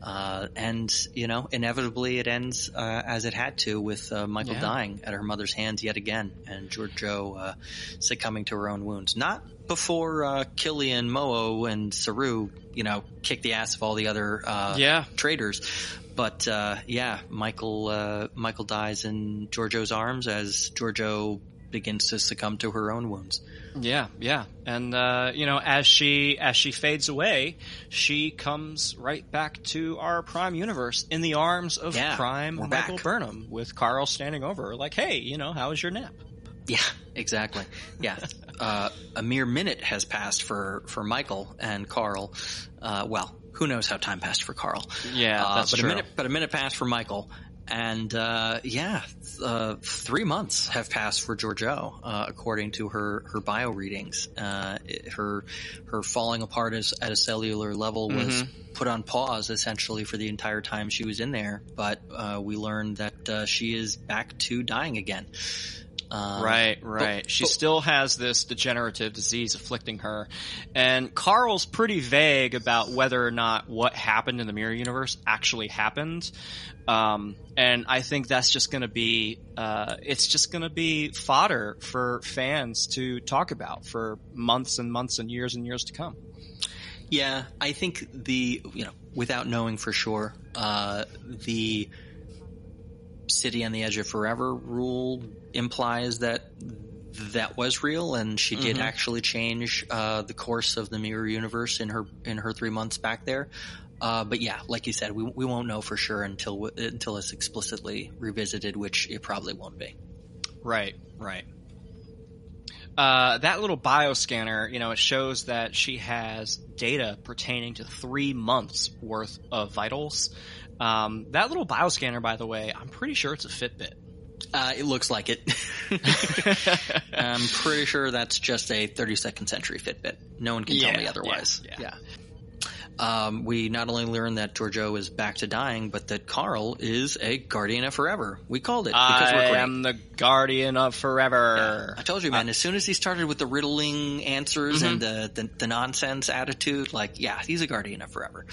And inevitably it ends as it had to, with Michael dying at her mother's hands yet again, and Georgiou succumbing to her own wounds. Not before Killian, Mowo, and Saru, kick the ass of all the other traitors. But Michael dies in Georgiou's arms as Georgiou begins to succumb to her own wounds. Yeah. And, as she fades away, she comes right back to our Prime universe in the arms of Prime Michael Burnham, with Carl standing over her like, hey, how was your nap? Yeah, exactly. Yeah. A mere minute has passed for Michael and Carl. Well, who knows how time passed for Carl. Yeah, that's true. A minute passed for Michael. And 3 months have passed for Georgiou, according to her bio readings. Her falling apart at a cellular level was put on pause essentially for the entire time she was in there. But we learned that she is back to dying again. Right. She still has this degenerative disease afflicting her. And Carl's pretty vague about whether or not what happened in the Mirror Universe actually happened. And I think that's just going to be, it's just going to be fodder for fans to talk about for months and months and years to come. Yeah, I think without knowing for sure, the City on the Edge of Forever rule implies that was real, and she did actually change the course of the Mirror Universe in her 3 months back there. But yeah, like you said, we won't know for sure until it's explicitly revisited, which it probably won't be. Right. That little bioscanner, it shows that she has data pertaining to 3 months worth of vitals. That little bioscanner, by the way, I'm pretty sure it's a Fitbit. It looks like it. I'm pretty sure that's just a 32nd century Fitbit. No one can tell me otherwise. Yeah. We not only learned that Georgiou is back to dying, but that Carl is a guardian of forever. We called it because we're great. I am the guardian of forever. Yeah. I told you, man. As soon as he started with the riddling answers and the nonsense attitude, he's a guardian of forever.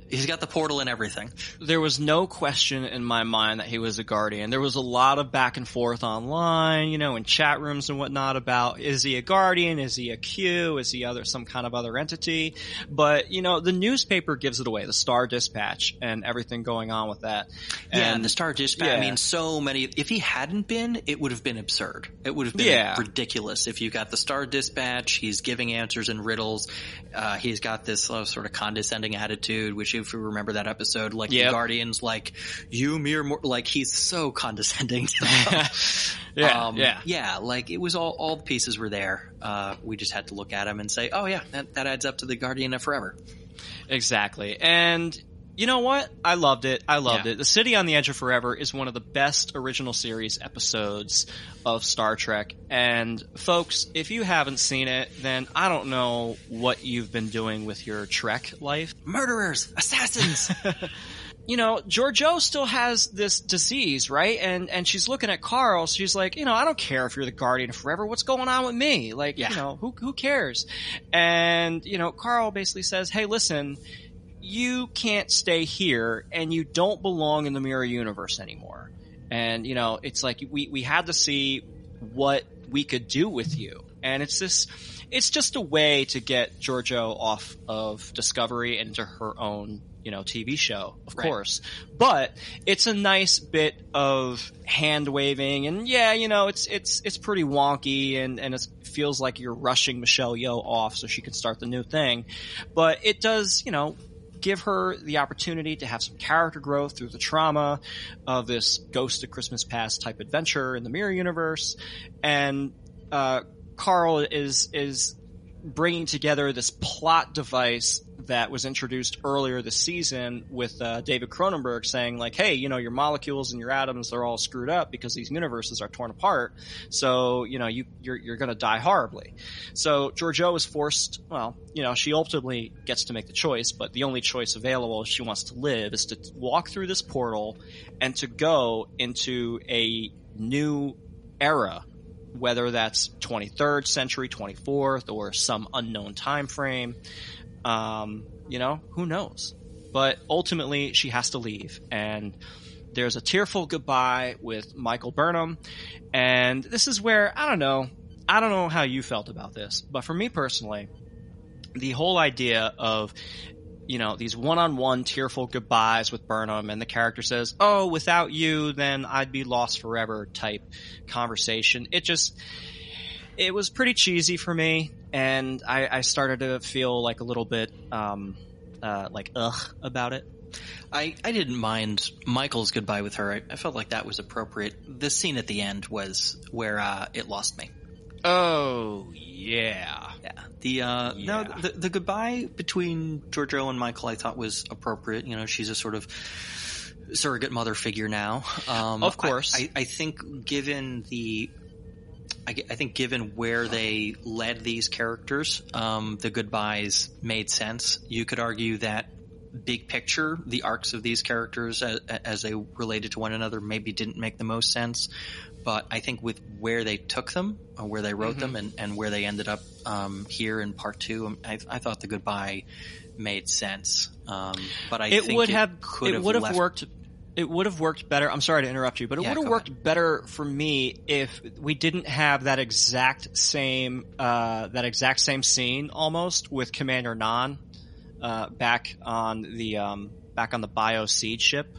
He's got the portal and everything. There was no question in my mind that he was a guardian. There was a lot of back and forth online, in chat rooms and whatnot about, is he a guardian? Is he a Q? Is he some kind of other entity? But, the newspaper gives it away, the Star Dispatch and everything going on with that. And the Star Dispatch, I mean, so many, if he hadn't been, it would have been absurd. It would have been ridiculous. If you got the Star Dispatch, he's giving answers and riddles. He's got this sort of condescending attitude, which if you remember that episode, the Guardians, you mere he's so condescending to them. It was all the pieces were there. We just had to look at him and say, oh yeah, that adds up to the Guardian of Forever. Exactly. And you know what? I loved it. it. The City on the Edge of Forever is one of the best original series episodes of Star Trek. And folks, if you haven't seen it, then I don't know what you've been doing with your Trek life. Murderers! Assassins! Georgiou still has this disease, right? And she's looking at Carl. So she's like, I don't care if you're the guardian of forever. What's going on with me? Who cares? And, Carl basically says, hey, listen, you can't stay here and you don't belong in the mirror universe anymore. And, it's like we had to see what we could do with you. And it's just a way to get Georgiou off of Discovery and into her own, TV show, of course. But it's a nice bit of hand waving and it's pretty wonky and it feels like you're rushing Michelle Yeoh off so she can start the new thing. But it does, give her the opportunity to have some character growth through the trauma of this Ghost of Christmas Past type adventure in the mirror universe. And Carl is bringing together this plot device that was introduced earlier this season with David Cronenberg saying hey, your molecules and your atoms, they're all screwed up because these universes are torn apart. So, you're going to die horribly. So Georgiou is forced, she ultimately gets to make the choice, but the only choice available if she wants to live is to walk through this portal and to go into a new era, whether that's 23rd century, 24th, or some unknown time frame. Who knows? But ultimately, she has to leave. And there's a tearful goodbye with Michael Burnham. And this is where, I don't know how you felt about this, but for me personally, the whole idea of, these one-on-one tearful goodbyes with Burnham and the character says, oh, without you, then I'd be lost forever type conversation. It was pretty cheesy for me, and I started to feel a little bit about it. I didn't mind Michael's goodbye with her. I felt like that was appropriate. The scene at the end was where it lost me. Oh, yeah. The goodbye between Georgiou and Michael I thought was appropriate. She's a sort of surrogate mother figure now. Of course. I think given where they led these characters, the goodbyes made sense. You could argue that big picture, the arcs of these characters as they related to one another maybe didn't make the most sense. But I think with where they took them, or where they wrote them, and where they ended up here in part 2, I thought the goodbye made sense. But I think it would have worked. It would have worked better. I'm sorry to interrupt you, but it would have worked better for me if we didn't have that exact same scene almost with Commander Nan back on the Bio Seed ship.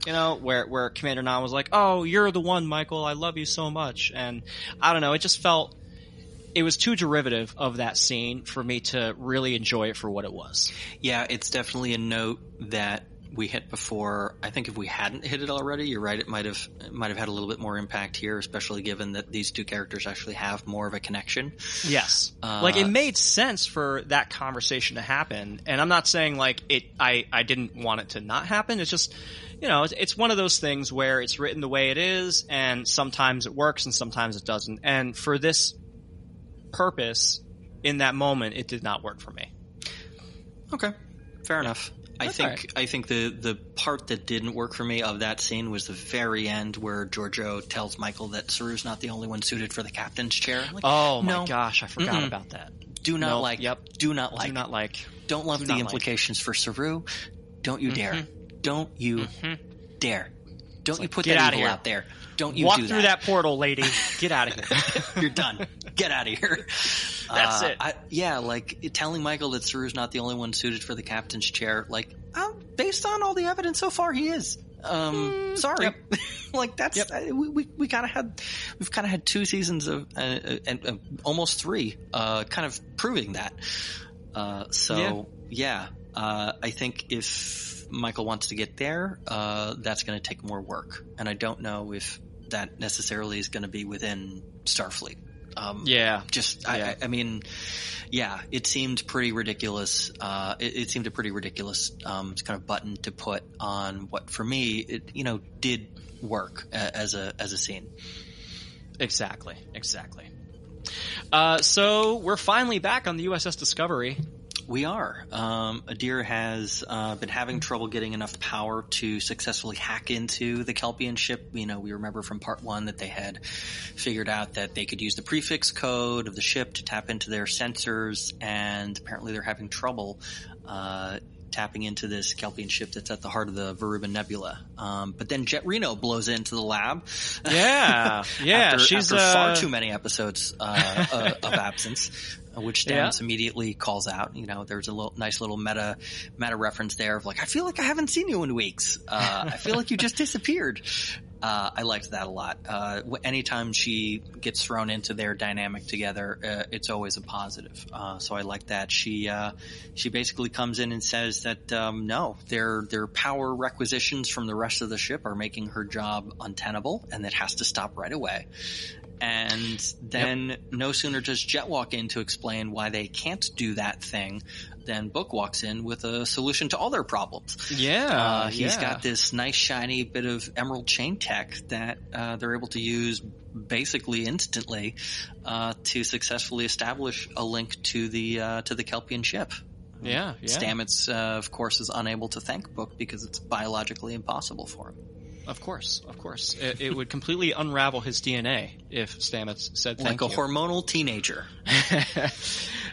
Where Commander Nan was like, "Oh, you're the one, Michael. I love you so much." And I don't know, it just felt it was too derivative of that scene for me to really enjoy it for what it was. Yeah, it's definitely a note that we hit before. I think if we hadn't hit it already, you're right. It might have had a little bit more impact here, especially given that these two characters actually have more of a connection. Yes, like it made sense for that conversation to happen, and I'm not saying like it. I didn't want it to not happen. It's just, you know, it's one of those things where it's written the way it is, and sometimes it works and sometimes it doesn't. And for this purpose, in that moment, it did not work for me. Okay, fair enough. I think the part that didn't work for me of that scene was the very end where Georgiou tells Michael that Saru's not the only one suited for the captain's chair. Like, oh my gosh, I forgot about that. Do not like. Yep. Do not like. Do not like. Don't love the implications for Saru. Don't you dare. Don't you dare. Don't you put that evil out there. Don't you walk do that. through that portal, lady. Get out of here. You're done. Get out of here. That's it. Like telling Michael that Saru's not the only one suited for the captain's chair. Like, based on all the evidence so far, he is. Sorry. Yep. Like that's we kind of had 2 seasons of and almost 3 kind of proving that. I think if Michael wants to get there, that's going to take more work, and I don't know if that necessarily is going to be within Starfleet. I mean, it seemed pretty ridiculous. It seemed a pretty ridiculous kind of button to put on what, for me, it did work as a scene. Exactly. So we're finally back on the USS Discovery. We are. Adir has been having trouble getting enough power to successfully hack into the Kelpian ship. We remember from part 1 that they had figured out that they could use the prefix code of the ship to tap into their sensors, and apparently they're having trouble tapping into this Kelpian ship that's at the heart of the Verubin Nebula. But then Jet Reno blows into the lab. Yeah. After far too many episodes of absence. Which Stamets immediately calls out. There's a nice little meta reference there of like, I feel like I haven't seen you in weeks. I feel like you just disappeared. I liked that a lot. Anytime she gets thrown into their dynamic together, it's always a positive. So I like that. She basically comes in and says that no, their power requisitions from the rest of the ship are making her job untenable, and that has to stop right away. And then no sooner does Jet walk in to explain why they can't do that thing than Book walks in with a solution to all their problems. He's got this nice shiny bit of emerald chain tech that they're able to use basically instantly to successfully establish a link to the Kelpian ship. Stamets, of course, is unable to thank Book because it's biologically impossible for him. Of course. It would completely unravel his DNA if Stamets said thank you. Like a hormonal teenager.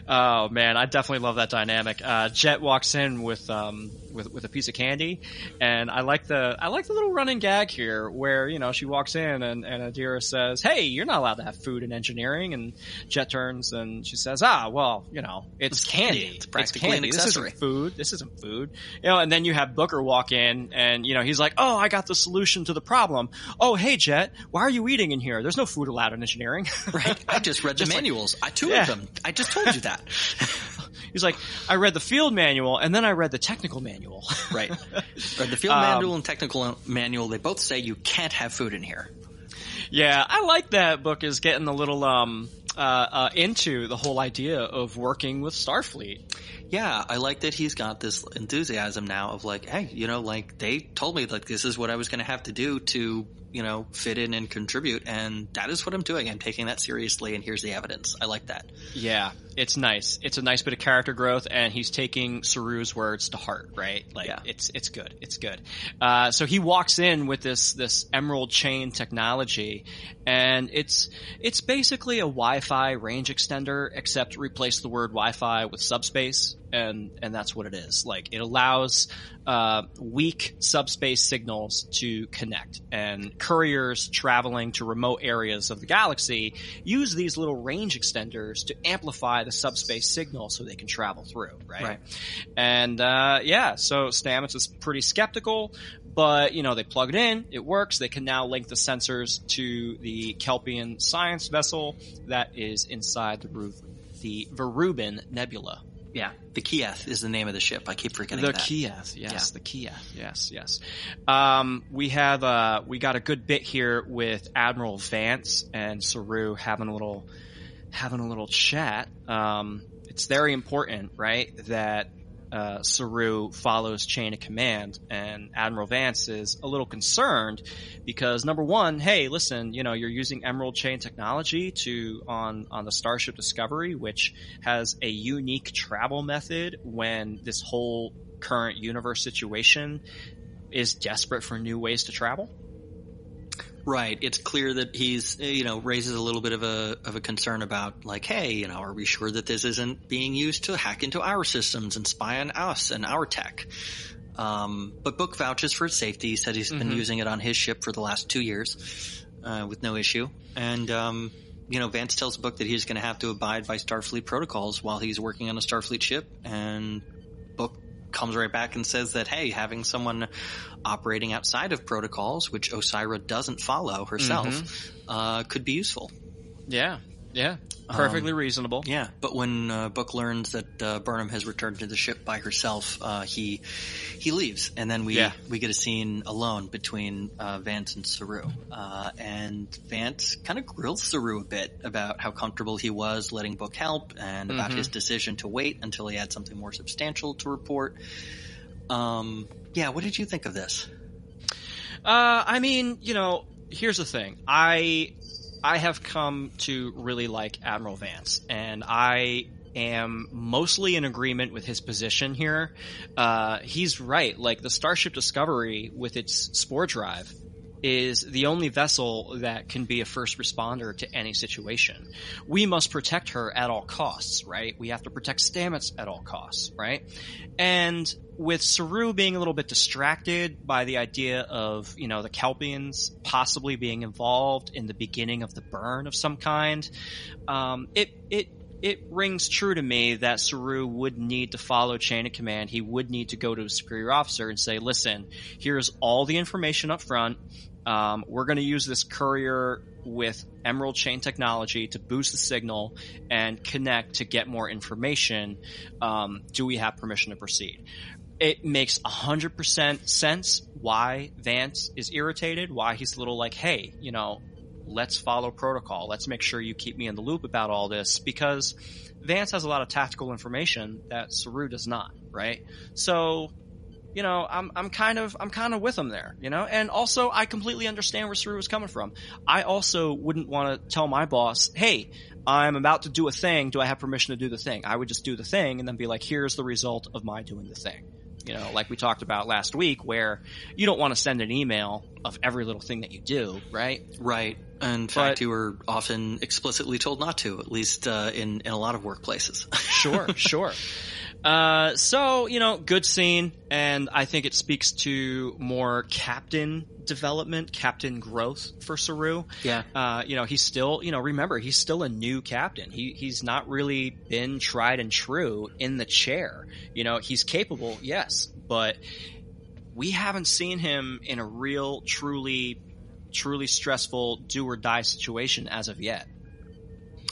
Oh man, I definitely love that dynamic. Jet walks in with a piece of candy, and I like the little running gag here where she walks in and Adira says, "Hey, you're not allowed to have food in engineering," and Jet turns and she says, it's candy. It's practically an accessory. This isn't food. And then you have Booker walk in and he's like, "Oh, I got the solution to the problem. Oh, hey Jet, why are you eating in here? There's no food allowed in engineering." Right. I just read the manuals. Two of them. I just told you that. He's like, I read the field manual and then I read the technical manual. Right. Read the field manual and technical manual. They both say you can't have food in here. Yeah, I like that Book is getting a little into the whole idea of working with Starfleet. Yeah, I like that he's got this enthusiasm now of like, hey, they told me like this is what I was going to have to do to, fit in and contribute, and that is what I'm doing. I'm taking that seriously, and here's the evidence. I like that. Yeah, it's nice. It's a nice bit of character growth, and he's taking Saru's words to heart, right? It's good. It's good. So he walks in with this emerald chain technology, and it's basically a Wi-Fi range extender, except replace the word Wi-Fi with subspace. And that's what it is. Like, it allows weak subspace signals to connect, and couriers traveling to remote areas of the galaxy use these little range extenders to amplify the subspace signal so they can travel through, right? And so Stamets is pretty skeptical, but they plug it in, it works. They can now link the sensors to the Kelpian science vessel that is inside the Verubin Nebula. Yeah, the Kiev is the name of the ship. I keep forgetting that. The Kiev, yes, the Kiev, yes. We got a good bit here with Admiral Vance and Saru having a little chat. It's very important, right, that Saru follows chain of command, and Admiral Vance is a little concerned because, number one, hey, listen, you're using Emerald Chain technology on the Starship Discovery, which has a unique travel method when this whole current universe situation is desperate for new ways to travel. Right. It's clear that he's, raises a little bit of a concern about, like, hey, are we sure that this isn't being used to hack into our systems and spy on us and our tech? But Book vouches for its safety. He said he's been using it on his ship for the last 2 years, with no issue. And, Vance tells Book that he's going to have to abide by Starfleet protocols while he's working on a Starfleet ship. And Book comes right back and says that, hey, having someone operating outside of protocols, which Osira doesn't follow herself, could be useful. Yeah. Perfectly reasonable. Yeah, but when Book learns that Burnham has returned to the ship by herself, he leaves, and then we get a scene alone between Vance and Saru. And Vance kind of grills Saru a bit about how comfortable he was letting Book help, and about his decision to wait until he had something more substantial to report. What did you think of this? Here's the thing. I have come to really like Admiral Vance, and I am mostly in agreement with his position here. He's right. Like, the Starship Discovery with its spore drive is the only vessel that can be a first responder to any situation. We must protect her at all costs, right? We have to protect Stamets at all costs, right? And with Saru being a little bit distracted by the idea of, the Kelpians possibly being involved in the beginning of the burn of some kind, it rings true to me that Saru would need to follow chain of command. He would need to go to a superior officer and say, listen, here's all the information up front. We're going to use this courier with Emerald Chain technology to boost the signal and connect to get more information. Do we have permission to proceed? It makes 100% sense why Vance is irritated, why he's a little like, hey, let's follow protocol. Let's make sure you keep me in the loop about all this, because Vance has a lot of tactical information that Saru does not, right? So, I'm kind of with him there, and also I completely understand where Saru is coming from. I also wouldn't want to tell my boss, hey, I'm about to do a thing. Do I have permission to do the thing? I would just do the thing and then be like, here's the result of my doing the thing. Like we talked about last week, where you don't want to send an email of every little thing that you do, right? Right. In fact, you were often explicitly told not to, at least in a lot of workplaces. Sure. So, good scene, and I think it speaks to more captain development, captain growth for Saru. Yeah. He's still, remember, he's still a new captain. He's not really been tried and true in the chair. He's capable, yes, but we haven't seen him in a real, truly stressful do or die situation as of yet.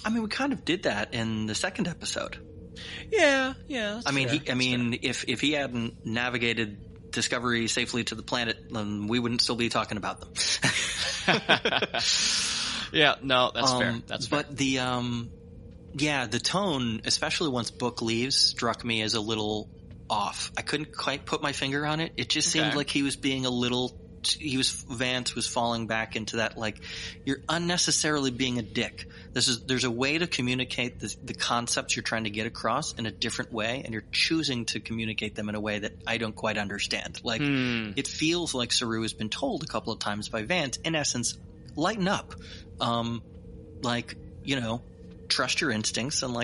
I mean, we kind of did that in the second episode. Yeah. If he hadn't navigated Discovery safely to the planet, then we wouldn't still be talking about them. Yeah, no, that's fair. That's fair. But the tone, especially once Book leaves, struck me as a little off. I couldn't quite put my finger on it. It just seemed like he was being a little. Vance was falling back into that, like, you're unnecessarily being a dick. There's a way to communicate the concepts you're trying to get across in a different way, and you're choosing to communicate them in a way that I don't quite understand. Like, it feels like Saru has been told a couple of times by Vance, in essence, lighten up. Trust your instincts, and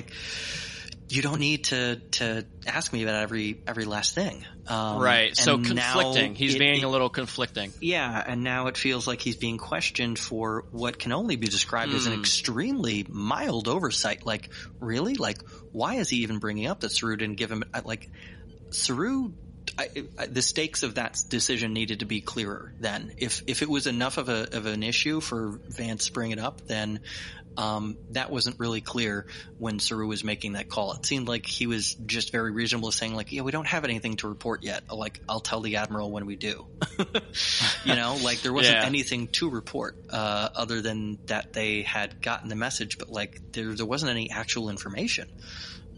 you don't need to ask me about every last thing. Right. So conflicting. He's being a little conflicting. Yeah. And now it feels like he's being questioned for what can only be described as an extremely mild oversight. Like, really? Like, why is he even bringing up that Saru didn't give him, Saru the stakes of that decision needed to be clearer then. If it was enough of an issue for Vance to bring it up, then that wasn't really clear when Saru was making that call. It seemed like he was just very reasonable, saying like, yeah, we don't have anything to report yet. Like, I'll tell the Admiral when we do. Like there wasn't anything to report other than that they had gotten the message, but like there wasn't any actual information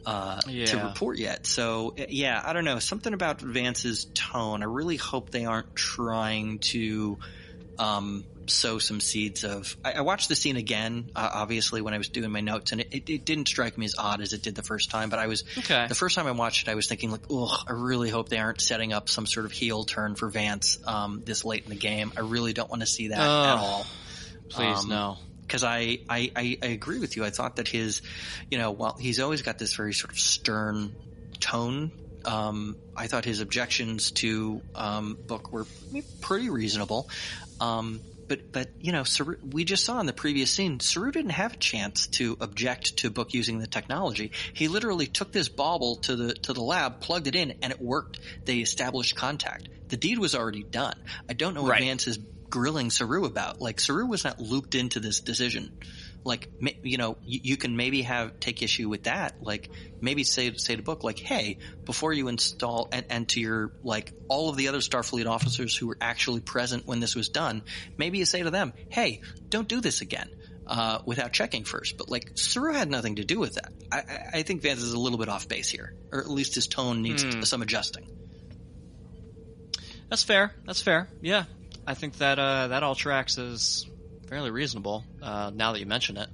to report yet. So yeah, I don't know. Something about Vance's tone. I really hope they aren't trying to sow some seeds of. I watched the scene again, obviously, when I was doing my notes, and it didn't strike me as odd as it did the first time. But the first time I watched it, I was thinking like, ugh, I really hope they aren't setting up some sort of heel turn for Vance this late in the game. I really don't want to see that at all. Please no. Because I agree with you. I thought that his, while he's always got this very sort of stern tone, I thought his objections to Book were pretty reasonable. But Saru, we just saw in the previous scene, Saru didn't have a chance to object to Book using the technology. He literally took this bauble to the lab, plugged it in, and it worked. They established contact. The deed was already done. I don't know what Vance is grilling Saru about. Like, Saru was not looped into this decision. Like, you can maybe take issue with that. Like, maybe say to Book, like, hey, before you install, and to your, like, all of the other Starfleet officers who were actually present when this was done, maybe you say to them, hey, don't do this again, without checking first. But, like, Saru had nothing to do with that. I think Vance is a little bit off base here, or at least his tone needs some adjusting. That's fair. Yeah. I think that that all tracks as fairly reasonable, now that you mention it.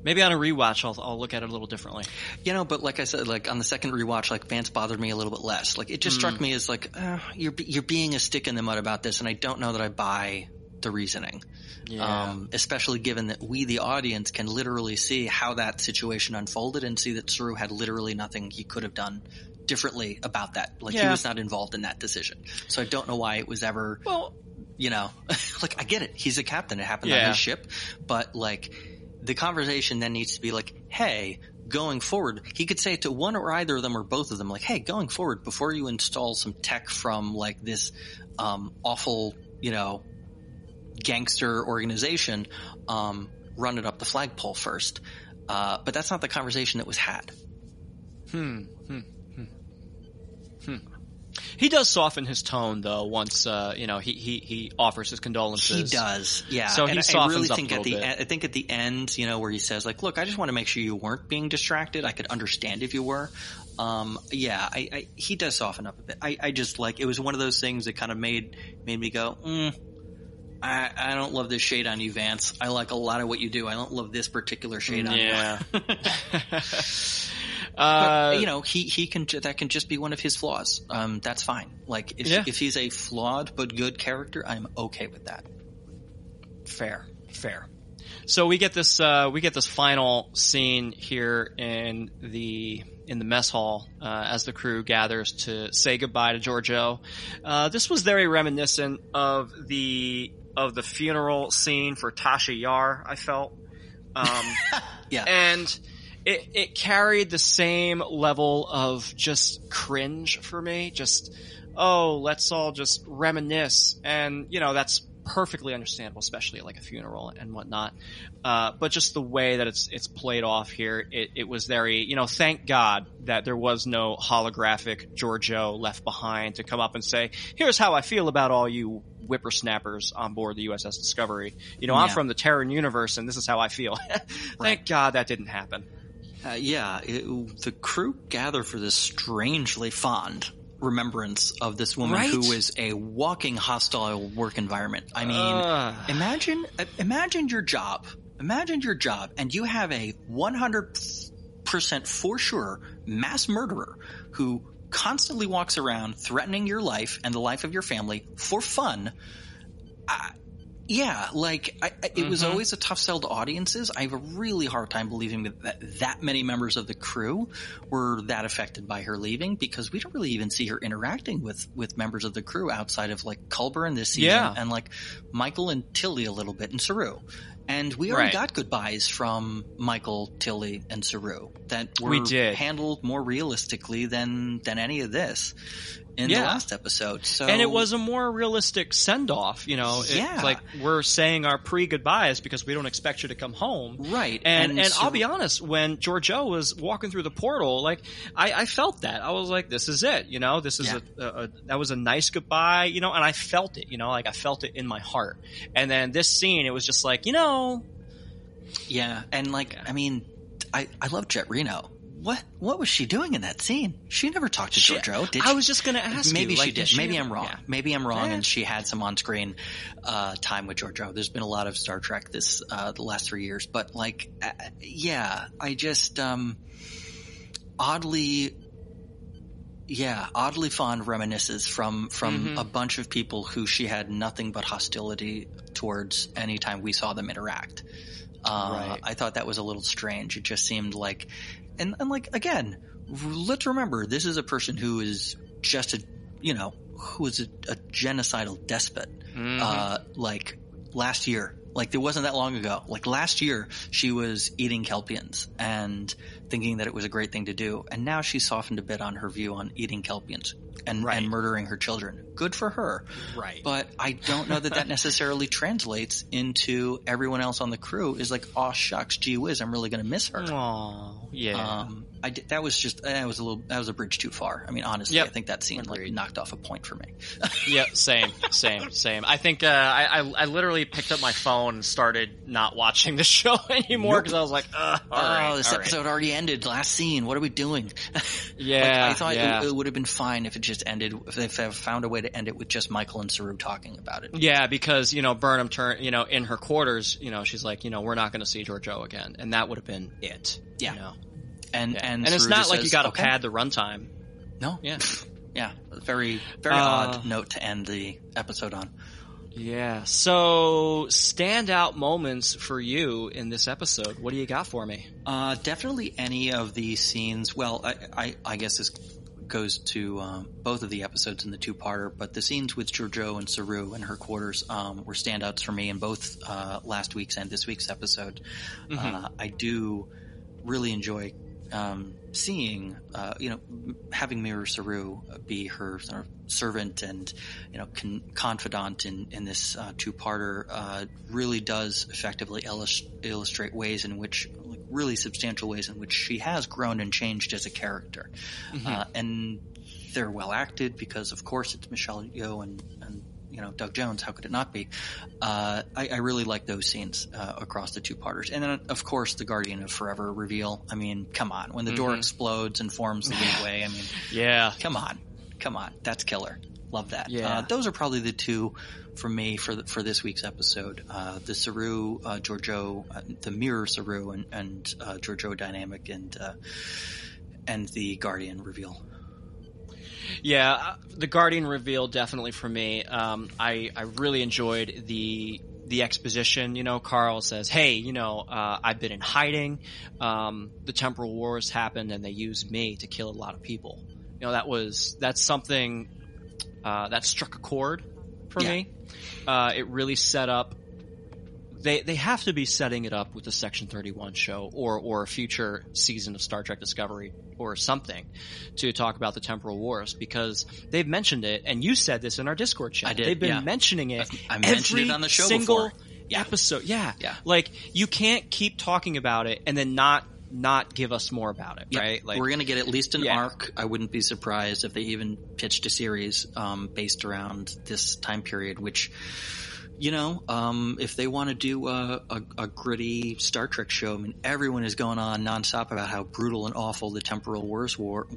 Maybe on a rewatch, I'll look at it a little differently. But like I said, like on the second rewatch, like Vance bothered me a little bit less. Like it just struck me as like, you're being a stick in the mud about this, and I don't know that I buy the reasoning. Yeah. Especially given that we, the audience, can literally see how that situation unfolded and see that Saru had literally nothing he could have done differently about that. Like he was not involved in that decision. So I don't know why it was ever. Well. Like I get it. He's a captain. It happened on his ship. But like the conversation then needs to be like, hey, going forward, he could say it to one or either of them or both of them. Like, hey, going forward, before you install some tech from like this awful, gangster organization, run it up the flagpole first. But that's not the conversation that was had. He does soften his tone, though, once he offers his condolences. He does, yeah. So he softens up a little bit. I think at the end, where he says, like, look, I just want to make sure you weren't being distracted. I could understand if you were. He does soften up a bit. I just, like, it was one of those things that kind of made me go, I don't love this shade on you, Vance. I like a lot of what you do. I don't love this particular shade on you. But, he can. That can just be one of his flaws. That's fine. Like if he's a flawed but good character, I'm okay with that. Fair. So we get this final scene here in the mess hall as the crew gathers to say goodbye to Georgiou. This was very reminiscent of the funeral scene for Tasha Yar, I felt. And it carried the same level of just cringe for me. Just, let's all just reminisce. And, that's perfectly understandable, especially at like a funeral and whatnot. But just the way that it's played off here, it was very, thank God that there was no holographic Georgiou left behind to come up and say, here's how I feel about all you whippersnappers on board the USS Discovery. I'm from the Terran universe and this is how I feel. Thank God that didn't happen. The crew gather for this strangely fond remembrance of this woman who was a walking hostile work environment. I mean, imagine your job. Imagine your job, and you have a 100% for sure mass murderer who constantly walks around threatening your life and the life of your family for fun. It was always a tough sell to audiences. I have a really hard time believing that many members of the crew were that affected by her leaving, because we don't really even see her interacting with members of the crew outside of like Culber in this season and like Michael and Tilly a little bit and Saru. And we already got goodbyes from Michael, Tilly, and Saru that were handled more realistically than any of this. in the last episode. So, and it was a more realistic send-off, you know. It's like we're saying our pre-goodbyes because we don't expect you to come home. Right. And I'll be honest, when Georgiou was walking through the portal, like, I felt that. I was like, this is it, you know. This is that was a nice goodbye, you know, and I felt it, you know, like I felt it in my heart. And then this scene, it was just like, you know. Yeah, and like, I mean, I love Jet Reno. What was she doing in that scene? She never talked to Georgiou, did she? I was just going to ask Maybe you. She did. Maybe I'm wrong. Yeah. Maybe I'm wrong, and she had some on-screen time with Georgiou. There's been a lot of Star Trek the last 3 years, but like, I just oddly fond reminiscences from a bunch of people who she had nothing but hostility towards anytime we saw them interact. Right. I thought that was a little strange. It just seemed like, and like, again, let's remember, this is a person who is just who is a genocidal despot. Like last year, like there wasn't that long ago. Like last year, she was eating kelpians and thinking that it was a great thing to do. And now she's softened a bit on her view on eating kelpians and murdering her children. Good for her. Right. But I don't know that necessarily translates into everyone else on the crew is like, oh shucks, gee whiz, I'm really going to miss her. Oh, yeah. That was a bridge too far. I mean, honestly, I think that scene like knocked off a point for me. Yeah, same. I think I literally picked up my phone and started not watching the show anymore because I was like, this episode already ended. Last scene. What are we doing? Yeah, I thought it would have been fine if it just ended. If they found a way to end it with just Michael and Saru talking about it. Yeah, because Burnham in her quarters, she's like, we're not going to see Georgiou again, and that would have been it. Yeah. And it's not like you got to pad the runtime. No. Yeah. Yeah. Very, very odd note to end the episode on. Yeah. So, standout moments for you in this episode. What do you got for me? Definitely any of the scenes. Well, I guess this goes to both of the episodes in the two-parter, but the scenes with Georgiou and Saru in her quarters were standouts for me in both last week's and this week's episode. I do really enjoy seeing, having Mirror Saru be her sort of servant and, confidant in this two-parter really does effectively illustrate ways in which, like, really substantial ways in which she has grown and changed as a character. And they're well acted because, of course, it's Michelle Yeoh and Doug Jones. How could it not be? I really like those scenes across the two-parters. And then, of course, the Guardian of Forever reveal. I mean, come on. When the door explodes and forms the gateway, I mean, yeah. Come on. That's killer. Love that. Yeah. Those are probably the two for me for this week's episode. The Saru, Georgiou, the Mirror Saru and Georgiou dynamic and the Guardian reveal. Yeah, the Guardian reveal definitely for me. I really enjoyed the exposition. Carl says, "Hey, I've been in hiding. The Temporal Wars happened, and they used me to kill a lot of people." That's something that struck a chord for me. It really set up. They have to be setting it up with the Section 31 show or a future season of Star Trek Discovery or something to talk about the Temporal Wars, because they've mentioned it, and you said this in our Discord chat. I did. They've been mentioning it. I mentioned it on the show single before. Episode. Yeah. Like, you can't keep talking about it and then not give us more about it, right? Like, we're going to get at least an arc. I wouldn't be surprised if they even pitched a series based around this time period, which, if they want to do a gritty Star Trek show, I mean, everyone is going on nonstop about how brutal and awful the Temporal Wars were.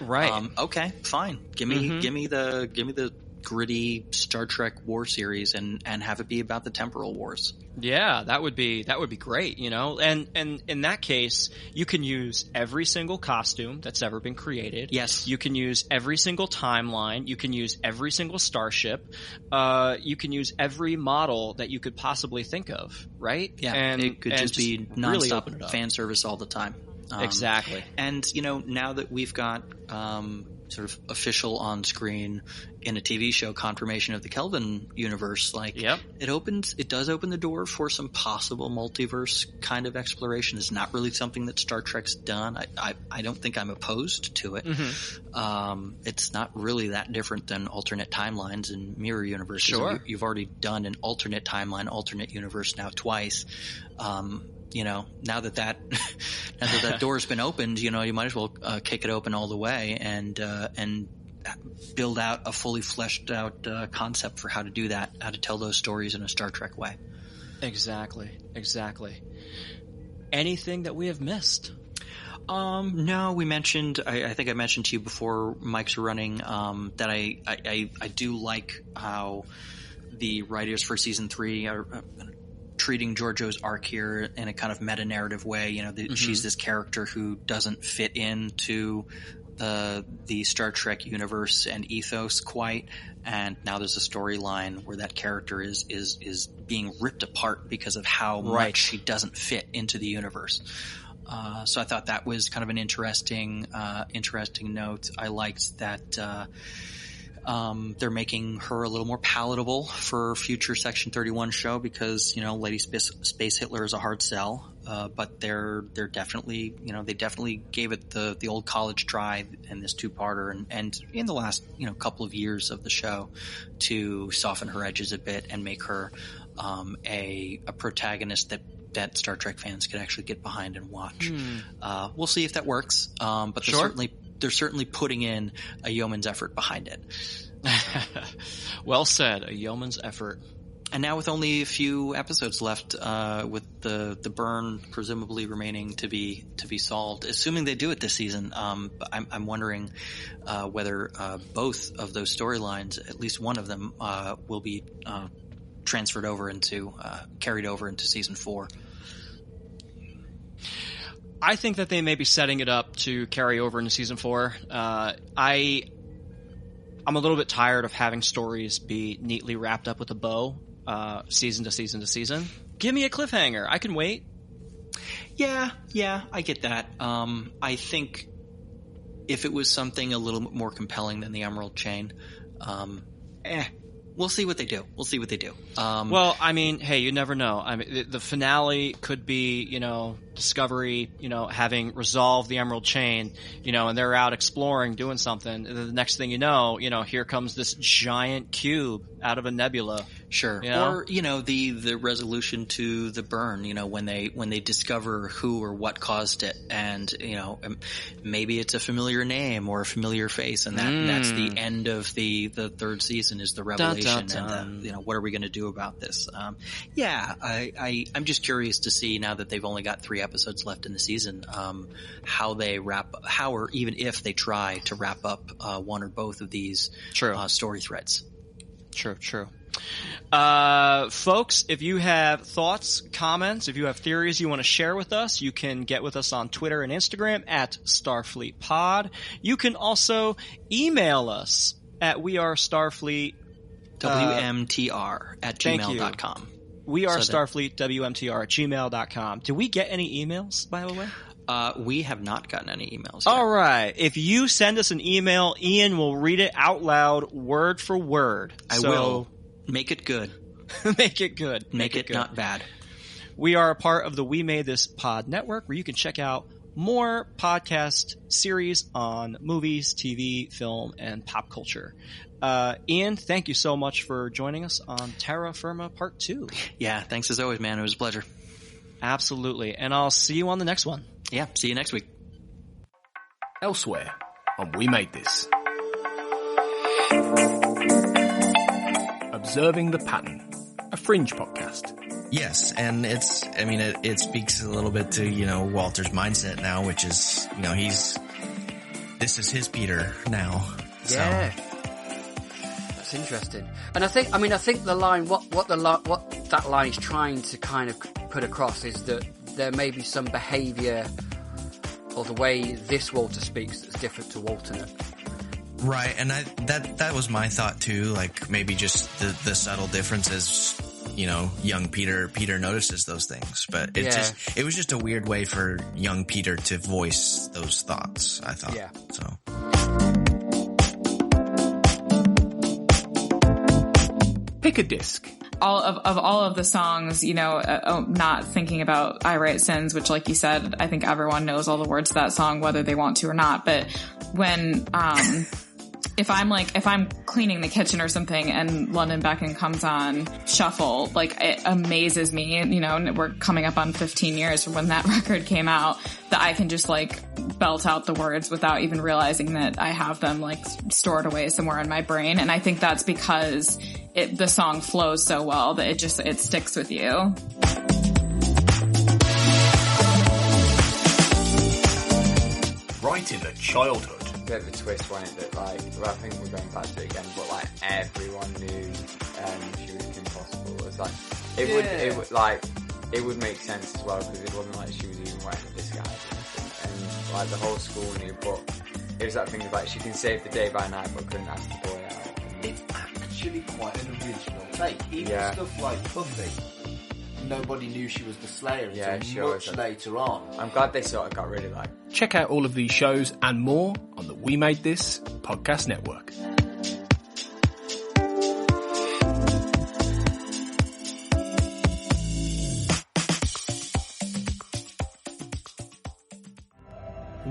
Right. Okay, fine. Give me the gritty Star Trek war series and have it be about the Temporal Wars. Yeah, that would be great, and in that case, you can use every single costume that's ever been created. Yes. You can use every single timeline. You can use every single starship. You can use every model that you could possibly think of, right? Yeah. And it could just be really nonstop fan service all the time. Exactly. And, now that we've got sort of official on-screen in a TV show confirmation of the Kelvin universe, it does open the door for some possible multiverse kind of exploration. It's not really something that Star Trek's done. I don't think I'm opposed to it. Mm-hmm. It's not really that different than alternate timelines and mirror universes. Sure. You've already done an alternate timeline, alternate universe now twice. Now that that door's been opened, you might as well kick it open all the way and build out a fully fleshed out concept for how to do that, how to tell those stories in a Star Trek way. Exactly. Anything that we have missed? No, we mentioned, I think I mentioned to you before mics were running, that I do like how the writers for season 3 are treating Georgiou's arc here in a kind of meta-narrative way. She's this character who doesn't fit into the Star Trek universe and ethos quite, and now there's a storyline where that character is being ripped apart because of how much she doesn't fit into the universe. So I thought that was kind of an interesting note. I liked that they're making her a little more palatable for future Section 31 show because, Lady Space Hitler is a hard sell. But they're definitely, they definitely gave it the old college try in this 2-parter and in the last, couple of years of the show to soften her edges a bit and make her, a protagonist that Star Trek fans could actually get behind and watch. We'll see if that works. But they're certainly putting in a yeoman's effort behind it. Well said, a yeoman's effort. And now with only a few episodes left, with the burn presumably remaining to be solved, assuming they do it this season, but I'm wondering whether both of those storylines, at least one of them, will be carried over into season 4. I think that they may be setting it up to carry over into season 4. I'm a little bit tired of having stories be neatly wrapped up with a bow, season to season to season. Give me a cliffhanger. I can wait. Yeah, I get that. I think if it was something a little bit more compelling than the Emerald Chain, we'll see what they do. Well, I mean, hey, you never know. I mean, the finale could be, Discovery, having resolved the Emerald Chain, and they're out exploring, doing something. And the next thing you know, here comes this giant cube out of a nebula. Sure. Or, the resolution to the burn, when they discover who or what caused it. And, maybe it's a familiar name or a familiar face. And that's the end of the 3rd season is the revelation. And, what are we going to do about this? I'm just curious to see now that they've only got 3 episodes left in the season, how or even if they try to wrap up one or both of these story threads. True. Folks, if you have thoughts, comments, if you have theories you want to share with us, you can get with us on Twitter and Instagram at StarfleetPod. You can also email us at wearestarfleet WMTR at gmail.com. We are Starfleet WMTR at gmail.com. Do we get any emails, by the way? We have not gotten any emails yet. All right. If you send us an email, Ian will read it out loud, word for word. I will. Make it good. Make it good. Make it not bad. We are a part of the We Made This Pod network, where you can check out more podcast series on movies, TV, film, and pop culture. Ian, thank you so much for joining us on Terra Firma Part 2. Yeah, thanks as always, man. It was a pleasure. Absolutely. And I'll see you on the next one. Yeah, see you next week. Elsewhere on We Made This. Observing the Pattern, a Fringe podcast. Yes, and it speaks a little bit to, Walter's mindset now, which is, this is his Peter now. So. Yeah. That's interesting. And I think the line, what that line is trying to kind of put across is that there may be some behaviour or the way this Walter speaks that's different to alternate. Right, and that was my thought too, like maybe just the subtle differences, young Peter notices those things. But it was just a weird way for young Peter to voice those thoughts, I thought. Yeah. So. Pick a disc. All of the songs, not thinking about I Write Sins, which, like you said, I think everyone knows all the words to that song, whether they want to or not. But when, if I'm cleaning the kitchen or something and London Beacon comes on shuffle, it amazes me. And we're coming up on 15 years from when that record came out, that I can just belt out the words without even realizing that I have them stored away somewhere in my brain. And I think that's because the song flows so well that it sticks with you. Right in the childhood. Bit of a twist, wasn't it? That I think we're going back to it again, but everyone knew she was Kim Possible. It was it would make sense as well, because it wasn't like she was even wearing a disguise or anything, and the whole school knew. But it was that thing of she can save the day by night, but couldn't ask the boy out. It's actually quite an original take. Even stuff like Buffy. Nobody knew she was the Slayer until much later on. I'm glad they sort of got rid of that. Check out all of these shows and more on the We Made This podcast network.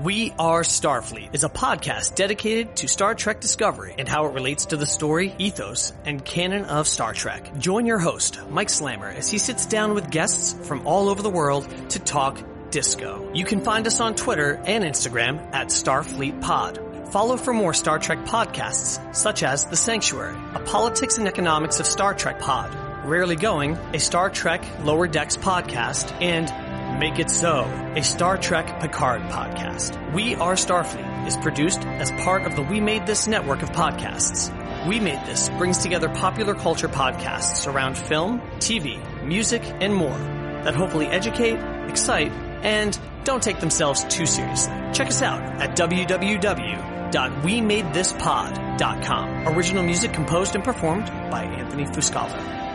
We Are Starfleet is a podcast dedicated to Star Trek discovery and how it relates to the story, ethos, and canon of Star Trek. Join your host, Mike Slammer, as he sits down with guests from all over the world to talk disco. You can find us on Twitter and Instagram at Starfleet Pod. Follow for more Star Trek podcasts, such as The Sanctuary, a politics and economics of Star Trek pod, Rarely Going, a Star Trek Lower Decks podcast, and Make It So, a Star Trek Picard podcast. We Are Starfleet is produced as part of the We Made This network of podcasts. We Made This brings together popular culture podcasts around film, TV, music, and more that hopefully educate, excite, and don't take themselves too seriously. Check us out at www.wemadethispod.com. Original music composed and performed by Anthony Fuscaldo.